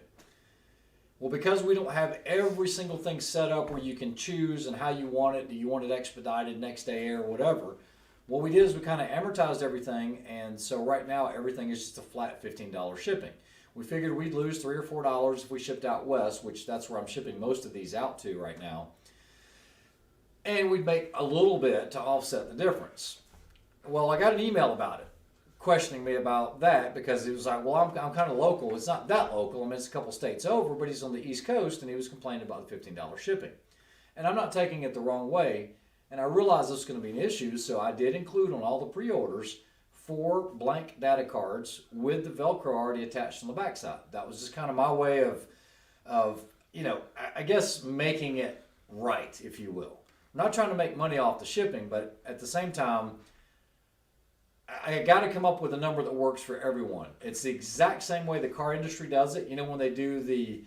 Well, because we don't have every single thing set up where you can choose and how you want it, do you want it expedited next day or whatever, what we did is we kind of amortized everything, and so right now everything is just a flat $15 shipping. We figured we'd lose $3 or $4 if we shipped out west, which that's where I'm shipping most of these out to right now. And we'd make a little bit to offset the difference. Well, I got an email about it, questioning me about that because it was like, well, I'm kind of local. It's not that local. I mean, it's a couple states over, but he's on the East Coast, and he was complaining about the $15 shipping. And I'm not taking it the wrong way. And I realized this was going to be an issue, so I did include on all the pre-orders 4 blank data cards with the Velcro already attached on the backside. That was just kind of my way of I guess making it right, if you will. I'm not trying to make money off the shipping, but at the same time, I got to come up with a number that works for everyone. It's the exact same way the car industry does it. When they do the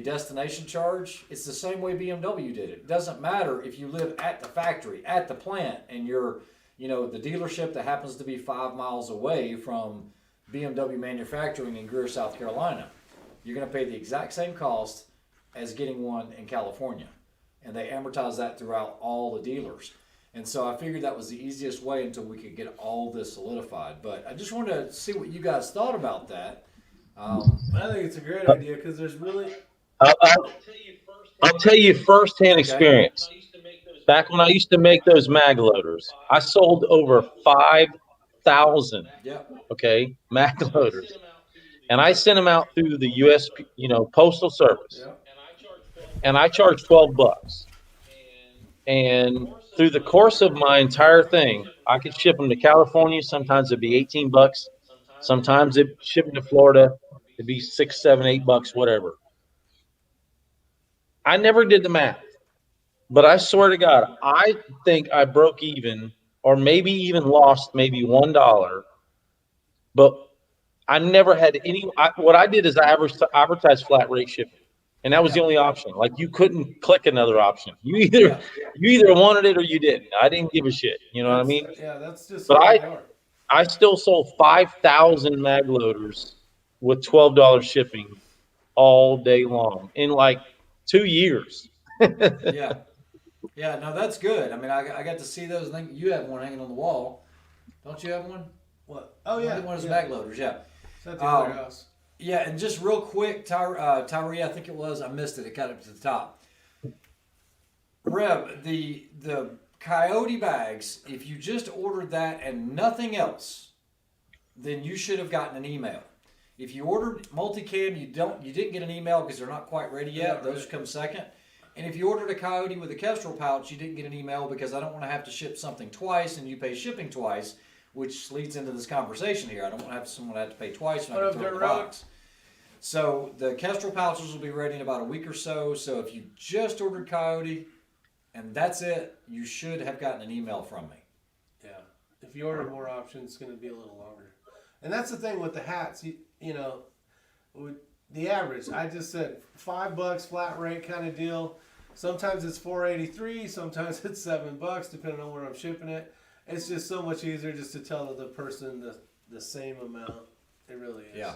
destination charge, it's the same way BMW did it. It doesn't matter if you live at the factory, at the plant, and you're, the dealership that happens to be 5 miles away from BMW manufacturing in Greer, South Carolina. You're going to pay the exact same cost as getting one in California. And they amortize that throughout all the dealers. And so I figured that was the easiest way until we could get all this solidified. But I just wanted to see what you guys thought about that. I think it's a great idea because there's really. I'll tell you firsthand experience. Back when I used to make those mag loaders, I sold over 5,000. Mag loaders, and I sent them out through the U.S. Postal Service, and I charged $12. And through the course of my entire thing, I could ship them to California. Sometimes it'd be $18. Sometimes it ship them to Florida. It'd be $6, $7, $8, whatever. I never did the math, but I swear to God, I think I broke even, or maybe even lost maybe $1. But I never had what I did is I advertised flat rate shipping. And that was the only option. Like, you couldn't click another option. You either wanted it or you didn't. I didn't give a shit. You know what I mean? Yeah, that's just. But I still sold 5,000 mag loaders with $12 shipping all day long in like 2 years. Yeah, no, that's good. I mean, I got to see those things. You have one hanging on the wall. Don't you have one? What? Oh, yeah. One of those mag loaders, yeah. It's at the other house. Yeah, and just real quick, Tyree, I think it was. I missed it. It got up to the top. Reb, the Coyote bags, if you just ordered that and nothing else, then you should have gotten an email. If you ordered multicam, you didn't get an email because they're not quite ready yet. Those come second. And if you ordered a Coyote with a Kestrel pouch, you didn't get an email because I don't want to have to ship something twice and you pay shipping twice, which leads into this conversation here. I don't want to have someone have to pay twice when I can throw it in the box. So the Kestrel pouches will be ready in about a week or so. So if you just ordered Coyote and that's it, you should have gotten an email from me. Yeah. If you order more options, it's going to be a little longer. And that's the thing with the hats. With the average, I just said $5 flat rate kind of deal. Sometimes it's $4.83. Sometimes it's $7, depending on where I'm shipping it. It's just so much easier just to tell the person the same amount. It really is. Yeah.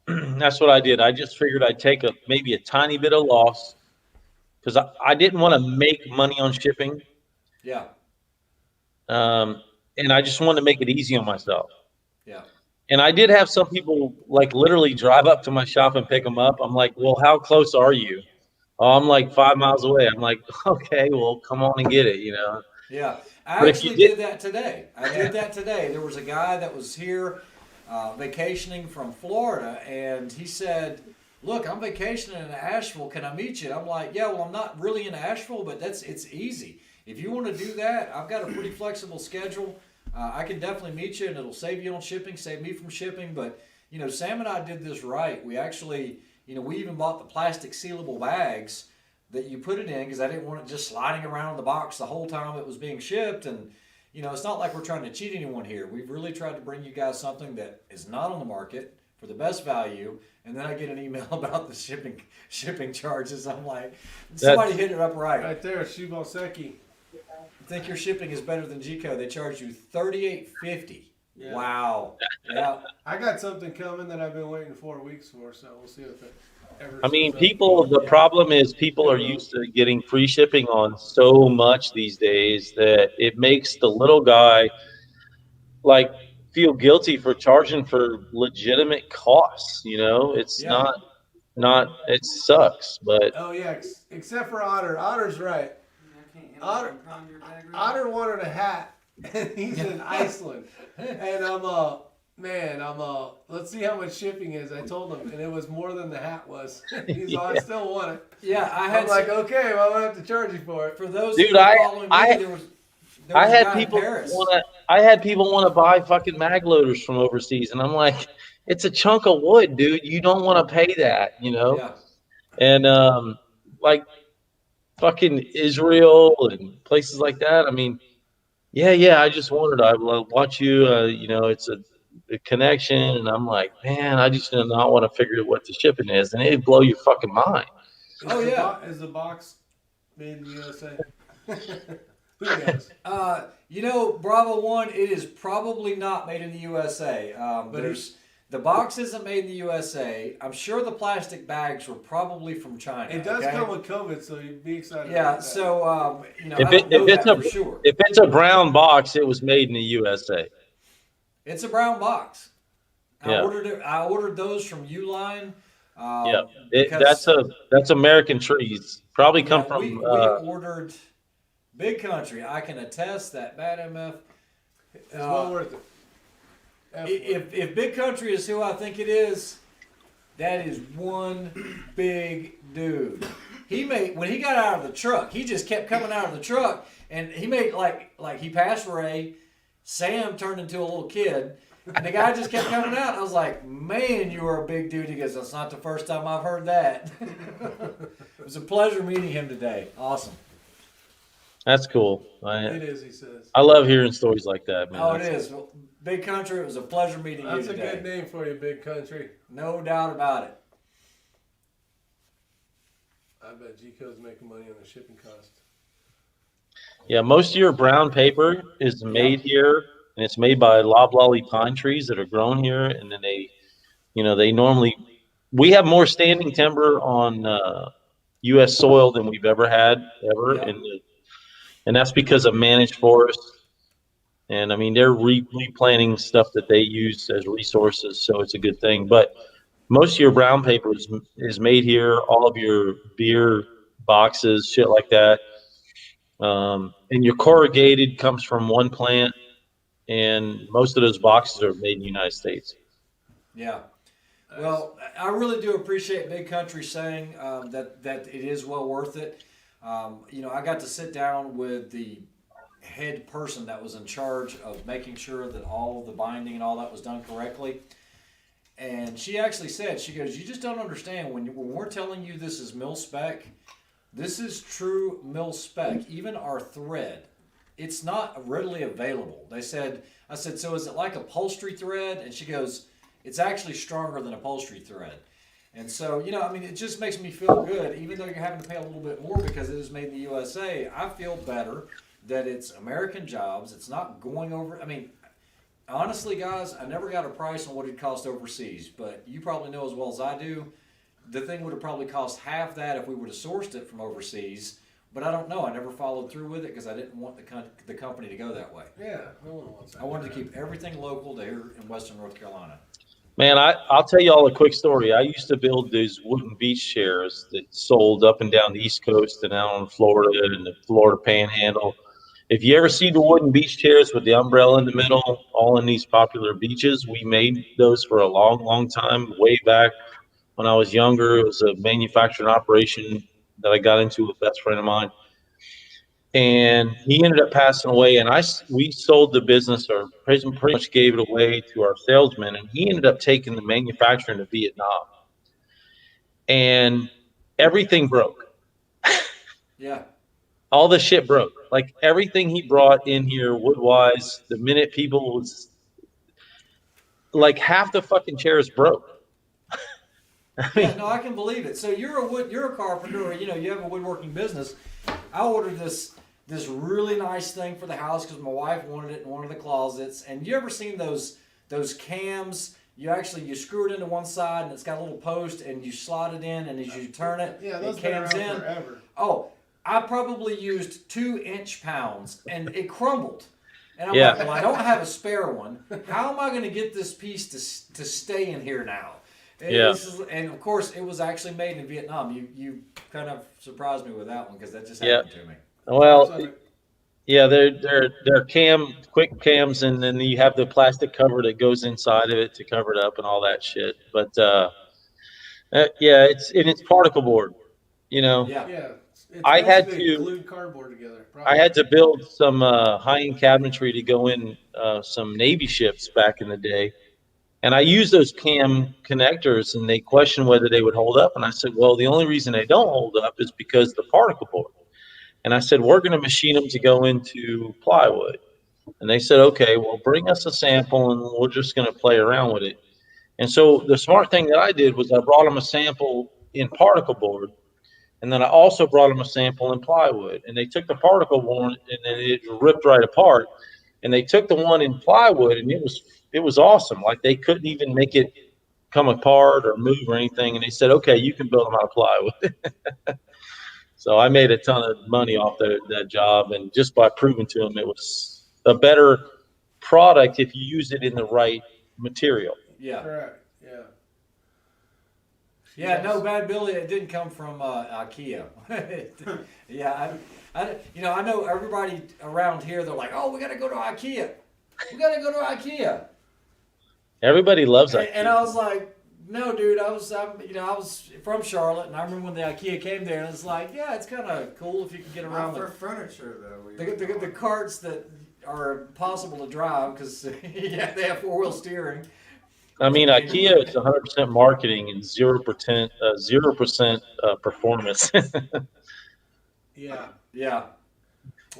That's what I did. I just figured I'd take maybe a tiny bit of loss because I didn't want to make money on shipping. Yeah. And I just wanted to make it easy on myself. Yeah. And I did have some people like literally drive up to my shop and pick them up. I'm like, well, how close are you? Oh, I'm like 5 miles away. I'm like, okay, well, come on and get it, Yeah. I actually did that today. There was a guy that was here vacationing from Florida, and he said, look, I'm vacationing in Asheville. Can I meet you? And I'm like, yeah, well, I'm not really in Asheville, but it's easy. If you want to do that, I've got a pretty flexible schedule. I can definitely meet you, and it'll save you on shipping, save me from shipping. But, Sam and I did this right. We actually, we even bought the plastic sealable bags that you put it in because I didn't want it just sliding around in the box the whole time it was being shipped. And, it's not like we're trying to cheat anyone here. We've really tried to bring you guys something that is not on the market for the best value. And then I get an email about the shipping charges. I'm like, somebody hit it up right. Right there, Shiboseki. I think your shipping is better than G-Co. They charge you $38.50. Yeah. Wow. Yeah. I got something coming that I've been waiting 4 weeks for, so we'll see if it ever. The problem is people are used to getting free shipping on so much these days that it makes the little guy like feel guilty for charging for legitimate costs. It's not, it sucks, but. Oh yeah, except for Otter. Otter's right. Otter wanted a hat, and he's in Iceland. And let's see how much shipping is. I told him, and it was more than the hat was. He's all, I still want it. Yeah, I'm like, okay, well, I'm going to have to charge you for it. For those dude, following me, there I was a had guy in people Paris. want to buy fucking mag loaders from overseas, and I'm like, it's a chunk of wood, dude. You don't want to pay that, you know. Yeah. And like fucking Israel and places like that. I mean, yeah. I just wanted I watch you. You know, it's a connection, and I'm like, man, I just do not want to figure out what the shipping is, and it'd blow your fucking mind. Oh, yeah. Is the box made in the USA? Who knows? You know, Bravo One, it is probably not made in the USA. The box isn't made in the USA. I'm sure the plastic bags were probably from China. It does okay? come with COVID, so you'd be excited. Yeah, about that. so you know, If I don't know it's that a for sure. if it's a brown box, it was made in the USA. It's a brown box. Yeah. I ordered those from Uline. Yeah, because- that's American trees. Probably come yeah, from. we ordered Big Country. I can attest that Bad MF. It's well worth it. If Big Country is who I think it is, that is one big dude. When he got out of the truck, he just kept coming out of the truck, and he made like he passed Ray. Sam turned into a little kid, and the guy just kept coming out. I was like, man, you are a big dude. He goes, that's not the first time I've heard that. It was a pleasure meeting him today. Awesome. That's cool. It is, he says. I love hearing stories like that, man. Oh, it is. Well, Big Country, it was a pleasure meeting you That's today. a good name for you, Big Country. No doubt about it. I bet G-Code's making money on the shipping cost. Yeah, most of your brown paper is made here, and it's made by loblolly pine trees that are grown here, and then they normally. We have more standing timber on U.S. soil than we've ever had Yeah. and that's because of managed forests. And I mean, they're replanting stuff that they use as resources, so it's a good thing. But most of your brown paper is made here. All of your beer boxes, shit like that. And your corrugated comes from one plant, and most of those boxes are made in the United States. Yeah. Well, I really do appreciate Big Country saying that it is well worth it. You know, I got to sit down with the head person that was in charge of making sure that all of the binding and all that was done correctly. And she actually said, she goes, you just don't understand when we're telling you this is mil spec, this is true mil spec. Even our thread, it's not readily available. I said, so is it like upholstery thread? And she goes, it's actually stronger than upholstery thread. And so, you know, I mean, it just makes me feel good, even though you're having to pay a little bit more because it is made in the USA. I feel better that it's American jobs. It's not going over. I mean, honestly, guys, I never got a price on what it cost overseas, but you probably know as well as I do, the thing would have probably cost half that if we would have sourced it from overseas. But I don't know. I never followed through with it because I didn't want the company to go that way. Yeah, no one wants that. I wanted to keep everything local to here in Western North Carolina. Man, I'll tell you all a quick story. I used to build these wooden beach chairs that sold up and down the East Coast and out in Florida and the Florida Panhandle. If you ever see the wooden beach chairs with the umbrella in the middle, all in these popular beaches, we made those for a long, long time, way back when I was younger. It was a manufacturing operation that I got into with a best friend of mine. And he ended up passing away, and we sold the business, or pretty much gave it away to our salesman, and he ended up taking the manufacturing to Vietnam. And everything broke. Yeah. All the shit broke. Like everything he brought in here wood-wise, the minute people was like half the fucking chairs broke. Yeah, no, I can believe it. So you're a carpenter, or you have a woodworking business. I ordered this really nice thing for the house because my wife wanted it in one of the closets. And you ever seen those cams? You screw it into one side and it's got a little post and you slide it in, and as you turn it, those it been cams around in. forever. Oh, I probably used 2 inch-pounds and it crumbled. And I'm Yeah. like, well, I don't have a spare one. How am I going to get this piece to stay in here now? Yeah. And of course, it was actually made in Vietnam. You kind of surprised me with that one because that just Yeah. happened to me. Well, yeah, they're quick cams, and then you have the plastic cover that goes inside of it to cover it up and all that shit. But yeah, it's particle board, Yeah. Yeah, It's I had basically to- glued cardboard together. I had to build some high-end cabinetry to go in some Navy ships back in the day. And I used those cam connectors, and they questioned whether they would hold up. And I said, well, the only reason they don't hold up is because the particle board. And I said, we're going to machine them to go into plywood. And they said, okay, well, bring us a sample, and we're just going to play around with it. And so the smart thing that I did was I brought them a sample in particle board, and then I also brought them a sample in plywood. And they took the particle board, and then it ripped right apart. And they took the one in plywood, and it was awesome. Like, they couldn't even make it come apart or move or anything. And they said, okay, you can build them out of plywood. So I made a ton of money off that job, and just by proving to them it was a better product if you use it in the right material. Yeah. Correct. Yeah. Yeah, no, Bad Billy, it didn't come from IKEA. Yeah, I know everybody around here, they're like, oh, we got to go to IKEA. We got to go to IKEA. Everybody loves And, that. and I was like, no, dude, I was from Charlotte, and I remember when the IKEA came there, and it's like, yeah, it's kind of cool if you can get around Not for furniture though. the carts that are possible to drive, because yeah, they have four-wheel steering. I mean, IKEA is 100% marketing and 0% performance. Yeah. Yeah.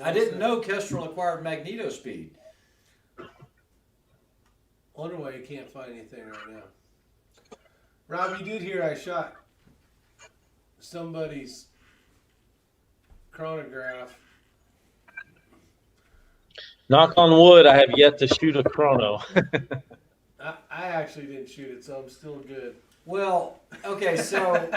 I didn't know Kestrel acquired magneto speed. Wonder why you can't find anything right now. Rob, you did hear I shot somebody's chronograph. Knock on wood, I have yet to shoot a chrono. I actually didn't shoot it, so I'm still good. Well, okay, so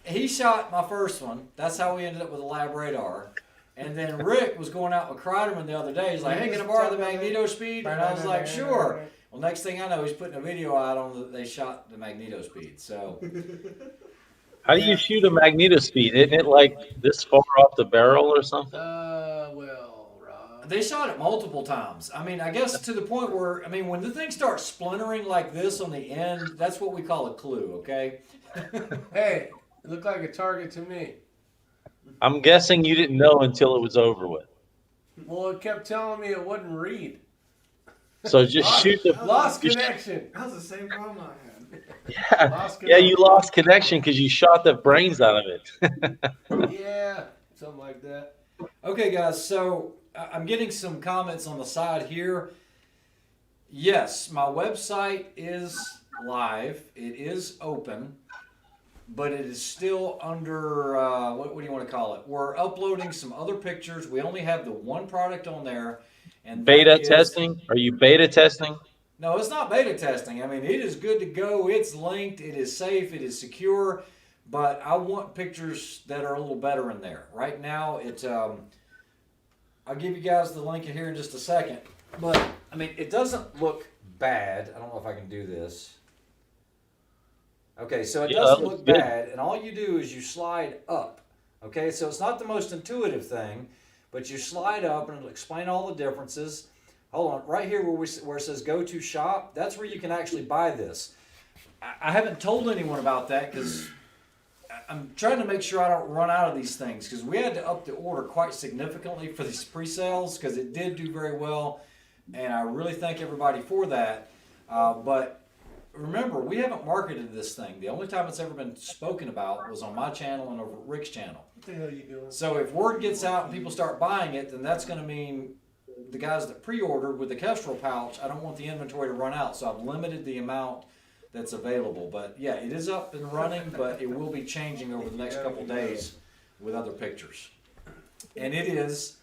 he shot my first one. That's how we ended up with a lab radar. And then Rick was going out with Kreiderman the other day. He's like, hey, can I borrow the magneto speed? And I was like, sure. Well, next thing I know, he's putting a video out on that they shot the magneto speed. So How do you shoot a magneto speed? Isn't it like this far off the barrel or something? Well, Rob. they shot it multiple times. I mean, I guess to the point where, I mean, when the thing starts splintering like this on the end, that's what we call a clue, okay? Hey, it looked like a target to me. I'm guessing you didn't know until it was over with. Well, it kept telling me it wouldn't read. So just shoot the. Lost connection. That was the same problem I had. Yeah, Lost yeah, connection. you lost connection because you shot the brains out of it. Yeah, something like that. Okay, guys, so I'm getting some comments on the side here. Yes, my website is live. It is open, but it is still under, what do you want to call it? We're uploading some other pictures. We only have the one product on there. And that Beta is- testing? Are you beta testing? No, it's not beta testing. I mean, it is good to go. It's linked. It is safe. It is secure. But I want pictures that are a little better in there. Right now, it's I'll give you guys the link here in just a second. But, I mean, it doesn't look bad. I don't know if I can do this. Okay, so it Yeah, doesn't that look looks good. bad. And all you do is you slide up. Okay, so it's not the most intuitive thing. But you slide up and it'll explain all the differences. Hold on, right here where it says go to shop, that's where you can actually buy this. I haven't told anyone about that because I'm trying to make sure I don't run out of these things, because we had to up the order quite significantly for these pre-sales because it did do very well, and I really thank everybody for that. But remember, we haven't marketed this thing. The only time it's ever been spoken about was on my channel and over Rick's channel. What the hell are you doing? So if word gets out and people start buying it, then that's going to mean the guys that pre-ordered with the Kestrel pouch, I don't want the inventory to run out, so I've limited the amount that's available. But yeah, it is up and running, but it will be changing over the next couple days with other pictures. And it is,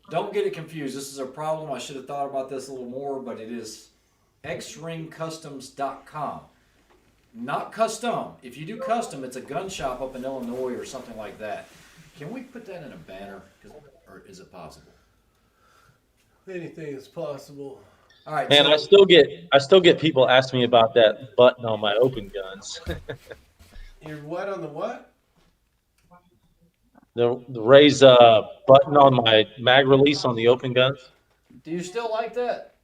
don't get it confused, this is a problem. I should have thought about this a little more, but it is xringcustoms.com. Not custom. If you do custom, it's a gun shop up in Illinois or something like that. Can we put that in a banner? Or is it possible? Anything is possible. All right. Man, I still get people asking me about that button on my open guns. You're what on the what? The raise button on my mag release on the open guns. Do you still like that?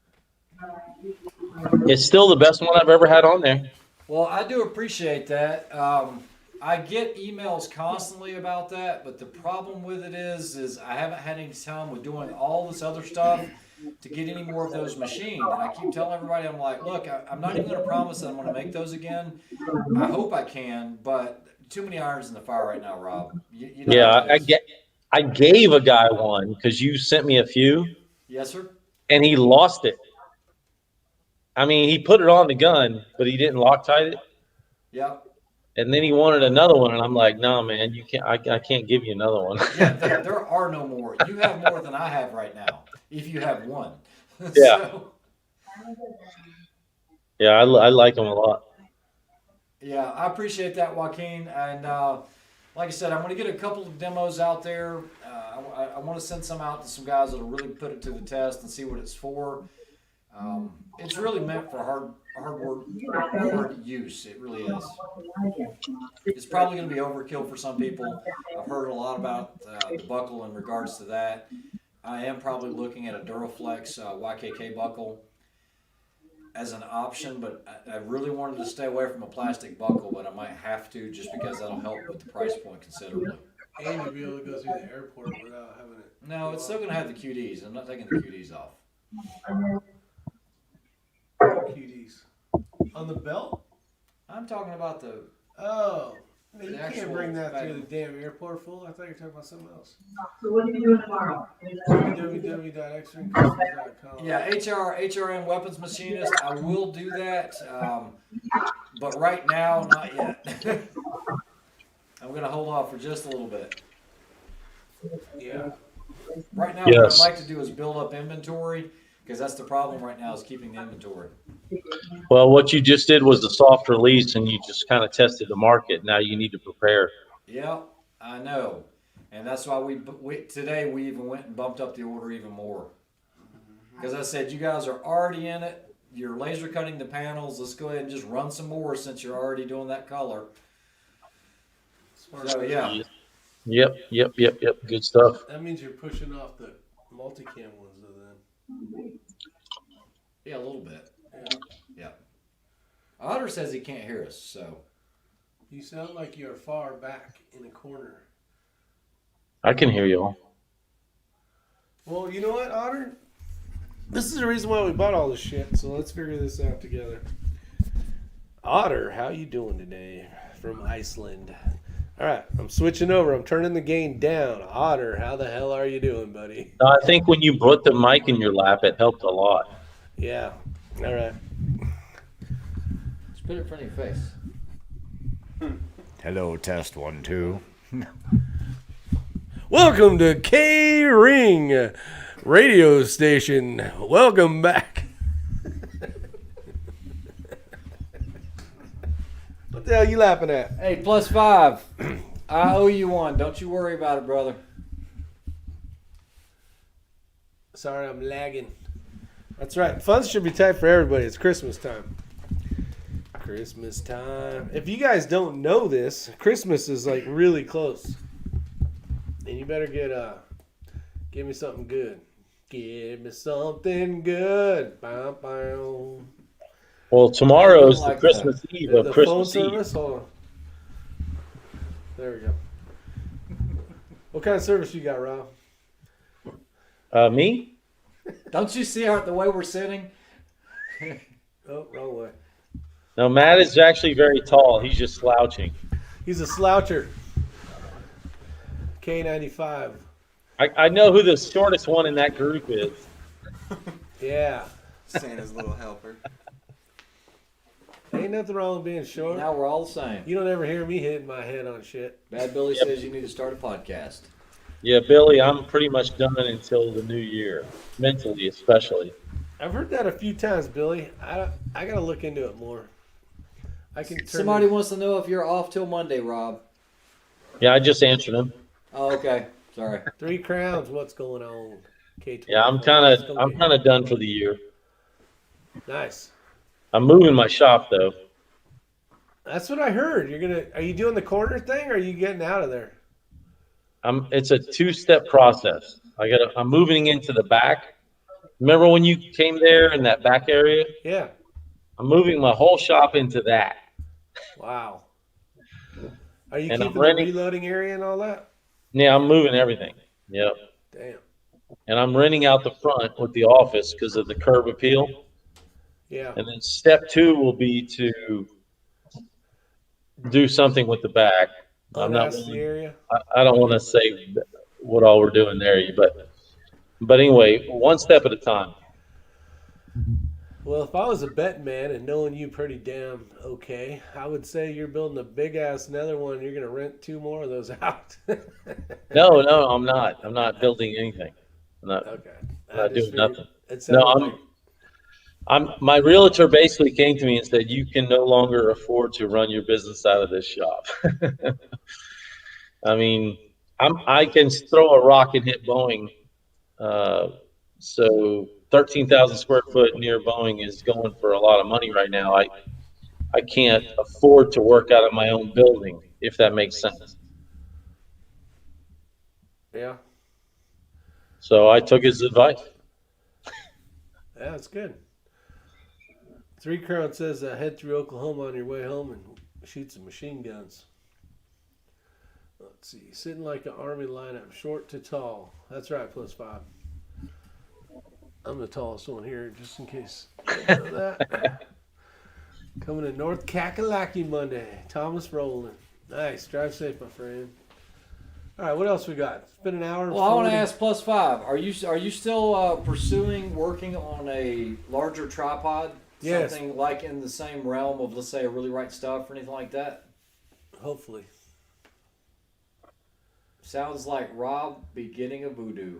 It's still the best one I've ever had on there. Well, I do appreciate that. I get emails constantly about that, but the problem with it is I haven't had any time with doing all this other stuff to get any more of those machined. And I keep telling everybody, I'm like, look, I'm not even going to promise that I'm going to make those again. I hope I can, but too many irons in the fire right now, Rob. You know Yeah, how it is. I gave a guy one because you sent me a few, Yes, sir. and he lost it. I mean, he put it on the gun, but he didn't Loctite it. Yep. And then he wanted another one, and I'm like, no, man, you can't. I can't give you another one. Yeah, there are no more. You have more than I have right now, if you have one. Yeah. So, Yeah, I like them a lot. yeah, I appreciate that, Joaquin. And like I said, I'm going to get a couple of demos out there. I want to send some out to some guys that'll really put it to the test and see what it's for. It's really meant for hard use. It really is. It's probably going to be overkill for some people. I've heard a lot about the buckle in regards to that. I am probably looking at a Duraflex YKK buckle as an option, but I really wanted to stay away from a plastic buckle, but I might have to just because that'll help with the price point considerably. And you'll be able to go through the airport without having it. No, it's still going to have the QDs. I'm not taking the QDs off. QDs. On the belt? I'm talking about the Oh. Man, The you can't actual bring that bag. through the damn airport full. I thought you were talking about something else. So what are you doing tomorrow? www.xringcustoms.com. Yeah, HRM weapons machinist. I will do that, but right now, not yet. I'm going to hold off for just a little bit. Yeah. Right now, Yes. what I'd like to do is build up inventory, because that's the problem right now is keeping the inventory. Well, what you just did was the soft release, and you just kind of tested the market. Now you need to prepare. Yeah, I know, and that's why today we even went and bumped up the order even more. Because I said, you guys are already in it. You're laser cutting the panels. Let's go ahead and just run some more since you're already doing that color. So yeah. Yep. Good stuff. That means you're pushing off the multicam ones, though, then. Yeah, a little bit. Yeah. Yeah. Otter says he can't hear us, so. You sound like you're far back in a corner. I can hear you all. Well, you know what, Otter? This is the reason why we bought all this shit, so let's figure this out together. Otter, how you doing today? From Iceland. All right, I'm switching over. I'm turning the gain down. Otter, how the hell are you doing, buddy? I think when you put the mic in your lap, it helped a lot. Yeah. All right. Just put it in front of your face. Hello, test 1, 2. Welcome to K Ring Radio Station. Welcome back. What the hell are you laughing at? Hey, +5. I owe you one. Don't you worry about it, brother. Sorry, I'm lagging. That's right. Funds should be tight for everybody. It's Christmas time. Christmas time. If you guys don't know this, Christmas is like really close. And you better give me something good. Give me something good. Bow, bow. Well, tomorrow is the like Christmas Eve The of phone Christmas Eve. service? Hold on. There we go. What kind of service you got, Rob? Me? Don't you see the way we're sitting? Oh, wrong way. No, Matt is actually very tall. He's just slouching. He's a sloucher. K95. I know who the shortest one in that group is. Yeah. Santa's little helper. Ain't nothing wrong with being short. Now we're all the same. You don't ever hear me hitting my head on shit. Bad Billy says you need to start a podcast. Yeah, Billy, I'm pretty much done until the new year, mentally especially. I've heard that a few times, Billy. I gotta look into it more. I can turn Somebody wants to know if you're off till Monday, Rob. Yeah, I just answered him. Oh, okay. Sorry. 3 Crowns. What's going on? K24. Yeah, I'm kind of done for the year. Nice. I'm moving my shop though. That's what I heard. Are you doing the corner thing, or are you getting out of there? It's a 2-step process. I'm moving into the back. Remember when you came there in that back area? Yeah. I'm moving my whole shop into that. Wow. Are you And I'm keeping the renting. reloading area and all that? Yeah, I'm moving everything. Yep. Damn. And I'm renting out the front with the office because of the curb appeal. Yeah. And then step 2 will be to do something with the back. I'm not Unask the willing. area. I don't want to say what all we're doing there, but anyway, one step at a time. Well, if I was a betting man and knowing you pretty damn okay, I would say you're building a big ass nether one. You're gonna rent 2 more of those out. No, I'm not. I'm not building anything. I'm not. Okay. I'm not doing nothing. It No, sounded like My realtor basically came to me and said, "You can no longer afford to run your business out of this shop." I mean, I can throw a rock and hit Boeing. So 13,000 square foot near Boeing is going for a lot of money right now. I can't afford to work out of my own building, if that makes sense. yeah. So I took his advice. Yeah, it's good. 3 Crown says head through Oklahoma on your way home and shoot some machine guns. Let's see. Sitting like an army lineup, short to tall. That's right, +5. I'm the tallest one here, just in case you didn't know that. Coming to North Kakalaki Monday. Thomas Rowland. Nice. Drive safe, my friend. All right, what else we got? It's been an hour and Well, I want to 40. ask +5. Are you still pursuing working on a larger tripod? Yes. Something like in the same realm of, let's say, a Really Right Stuff or anything like that? Hopefully. Sounds like Rob be getting a voodoo.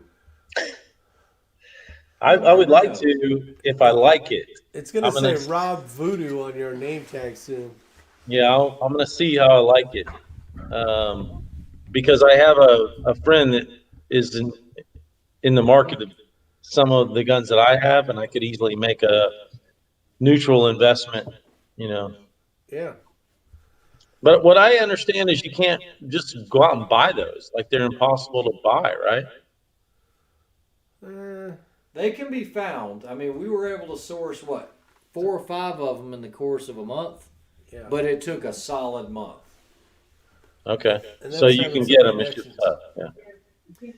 I would like to, if I like it. It's going to I'm say gonna- Rob Voodoo on your name tag soon. Yeah, I'm going to see how I like it. Because I have a friend that is in the market of some of the guns that I have, and I could easily make a neutral investment, you know. Yeah. But what I understand is you can't just go out and buy those. Like, they're impossible to buy, right? They can be found. I mean, we were able to source, 4 or 5 of them in the course of a month, Yeah. but it took a solid month. Okay. And So that's you having can some get them. It's just connections. tough. Yeah.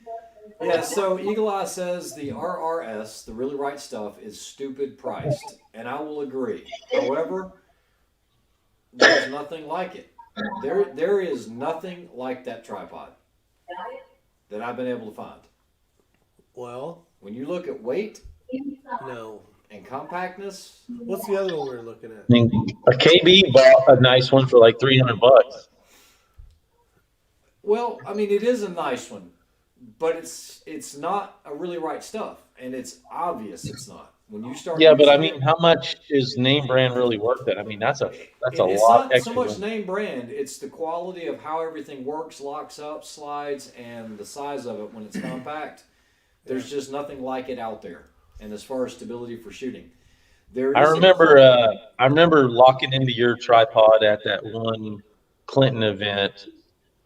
Yeah, so Eagle Eye says the RRS, the Really Right Stuff, is stupid priced, and I will agree. However, there's nothing like it. There is nothing like that tripod that I've been able to find. Well, When you look at weight no. and compactness, What's the other one we're looking at? I mean, a KB bought a nice one for like $300. well, I mean, it is a nice one, but it's not a Really Right Stuff, and it's obvious it's not. When you start, Yeah, but I using mean, it, how much is name brand really worth it? I mean, that's a it's lot not extra. so much name brand; it's the quality of how everything works, locks up, slides, and the size of it when it's compact. There's just nothing like it out there, and as far as stability for shooting, there. I Is a remember locking into your tripod at that one Clinton event,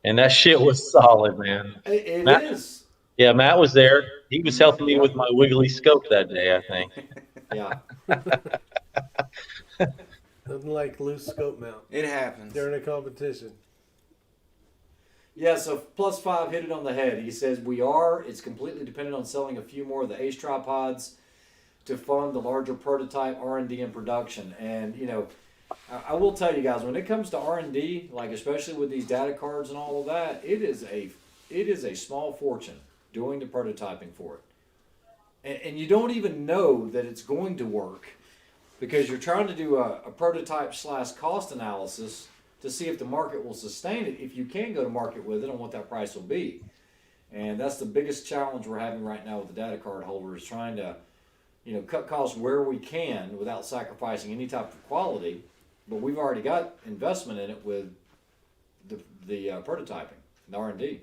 and that shit was solid, man. It Matt- is. Yeah, Matt was there. He was helping me with my wiggly scope that day, I think. Yeah. Nothing like loose scope mount It happens. during a competition. Yeah, so +5 hit it on the head. He says it's completely dependent on selling a few more of the Ace tripods to fund the larger prototype R&D and production. And, I will tell you guys, when it comes to R&D, like especially with these data cards and all of that, it is a small fortune doing the prototyping for it. And you don't even know that it's going to work because you're trying to do a prototype / cost analysis to see if the market will sustain it, if you can go to market with it and what that price will be. And that's the biggest challenge we're having right now with the data card holders, trying to cut costs where we can without sacrificing any type of quality. But we've already got investment in it with the prototyping, the R&D.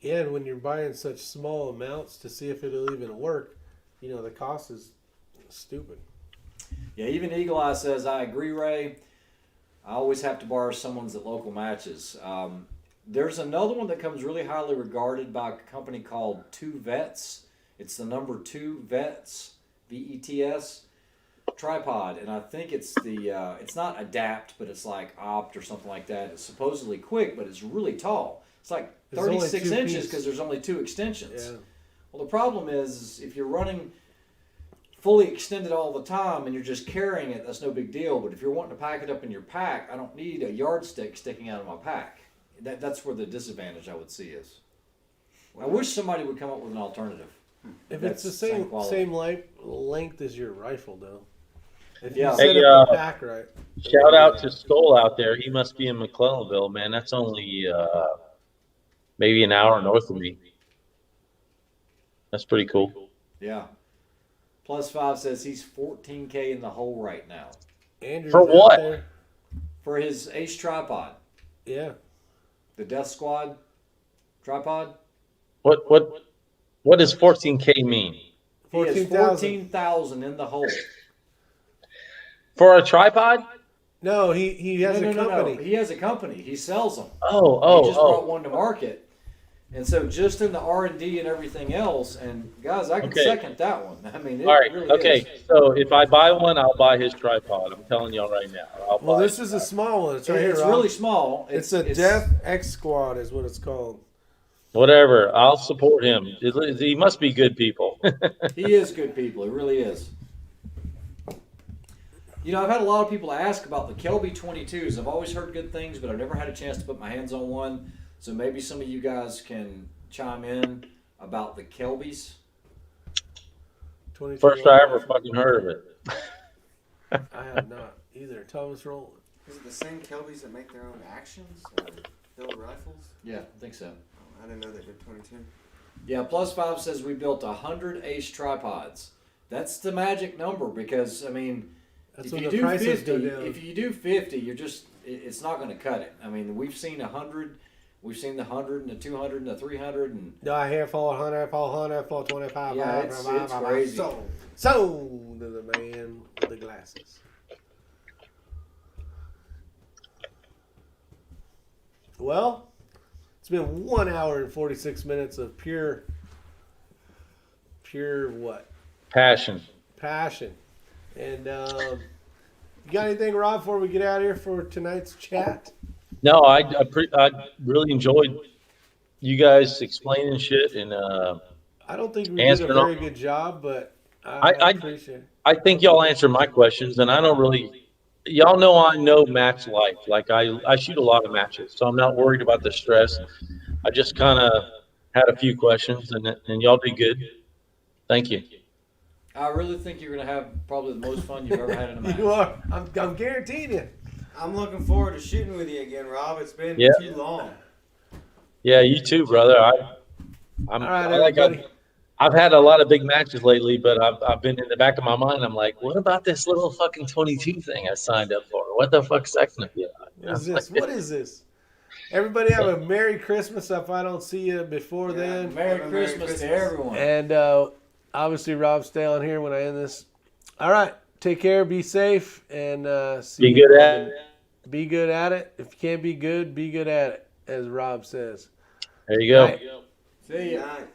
Yeah, and when you're buying such small amounts to see if it'll even work, the cost is stupid. Yeah, even Eagle Eye says, I agree, Ray. I always have to borrow someone's at local matches. There's another one that comes really highly regarded by a company called 2 Vets. It's the number 2 Vets, VETS. tripod, and I think it's the it's not Adapt, but it's like Opt or something like that. It's supposedly quick, but it's really tall. It's like There's only 36 two inches pieces. because there's only 2 extensions. Yeah. Well, the problem is if you're running fully extended all the time and you're just carrying it, that's no big deal. But if you're wanting to pack it up in your pack, I don't need a yardstick sticking out of my pack. That's where the disadvantage I would see is. I wish somebody would come up with an alternative. If That's it's the quality. same length as your rifle, though. If Yeah. you set Hey, up the pack right. Shout out to Skull out there. He must be in McClellanville, man. That's only maybe an hour north of me. That's pretty cool. Yeah. Plus 5 says he's 14K in the hole right now Andrew's For out what? there. for his Ace tripod, Yeah. the Death Squad tripod. What does 14K mean? He has 14,000. 14,000 in the hole. For a tripod? No, he has a company. No. He has a company. He sells them. Oh, He just brought one to market. And so just in the R&D and everything else, and guys, I can Okay. second that one. I mean, it All right. really Okay. is. So if I buy one, I'll buy his tripod. I'm telling y'all right now. I'll Well, buy this it. is a small one. It's right here. It's Rob. really small. It's a Death X Squad is what it's called. Whatever. I'll support him. He must be good people. He is good people. He really is. You know, I've had a lot of people ask about the Kelby 22s. I've always heard good things, but I've never had a chance to put my hands on one. So maybe some of you guys can chime in about the Kelbys. 22 First I ever fucking heard of it. I have not either. Thomas Rowland. Is it the same Kelbys that make their own actions or build rifles? Yeah, I think so. Oh, I didn't know they did 22. Yeah, plus 5 says we built 100 Ace tripods. That's the magic number because, I mean, That's if when you the do prices 50, go down. if you do 50, you're just, it's not going to cut it. I mean, we've seen 100, we've seen the 100 and the 200 and the 300 and No, I hear fall 100, fall 100, fall 25. Yeah, it's crazy. So to the man with the glasses. Well, it's been 1 hour and 46 minutes of pure what? Passion. Passion. And you got anything, Rob, before we get out of here for tonight's chat? No, I really enjoyed you guys explaining shit, and I don't think we did a Answering all- very good job, but I appreciate it. I think y'all answered my questions, and I don't really. Y'all know I know match life. Like I shoot a lot of matches, so I'm not worried about the stress. I just kind of had a few questions, and y'all did good. Thank you. I really think you're going to have probably the most fun you've ever had in a match. You are. I'm guaranteeing you. I'm looking forward to shooting with you again, Rob. It's been Yeah. too long. Yeah, you too, brother. All right, everybody. I've had a lot of big matches lately, but I've been in the back of my mind. I'm like, what about this little fucking 22 thing I signed up for? What the fuck's that gonna be? What is this? What is this? Everybody have a Merry Christmas if I don't see you before then. Merry Have a Merry Christmas to Christmas. everyone. And obviously, Rob, stay on here when I end this. All right. Take care. Be safe. And see Be you. good at it. Be good at it. If you can't be good at it, as Rob says. There you go. Right. See ya. Night.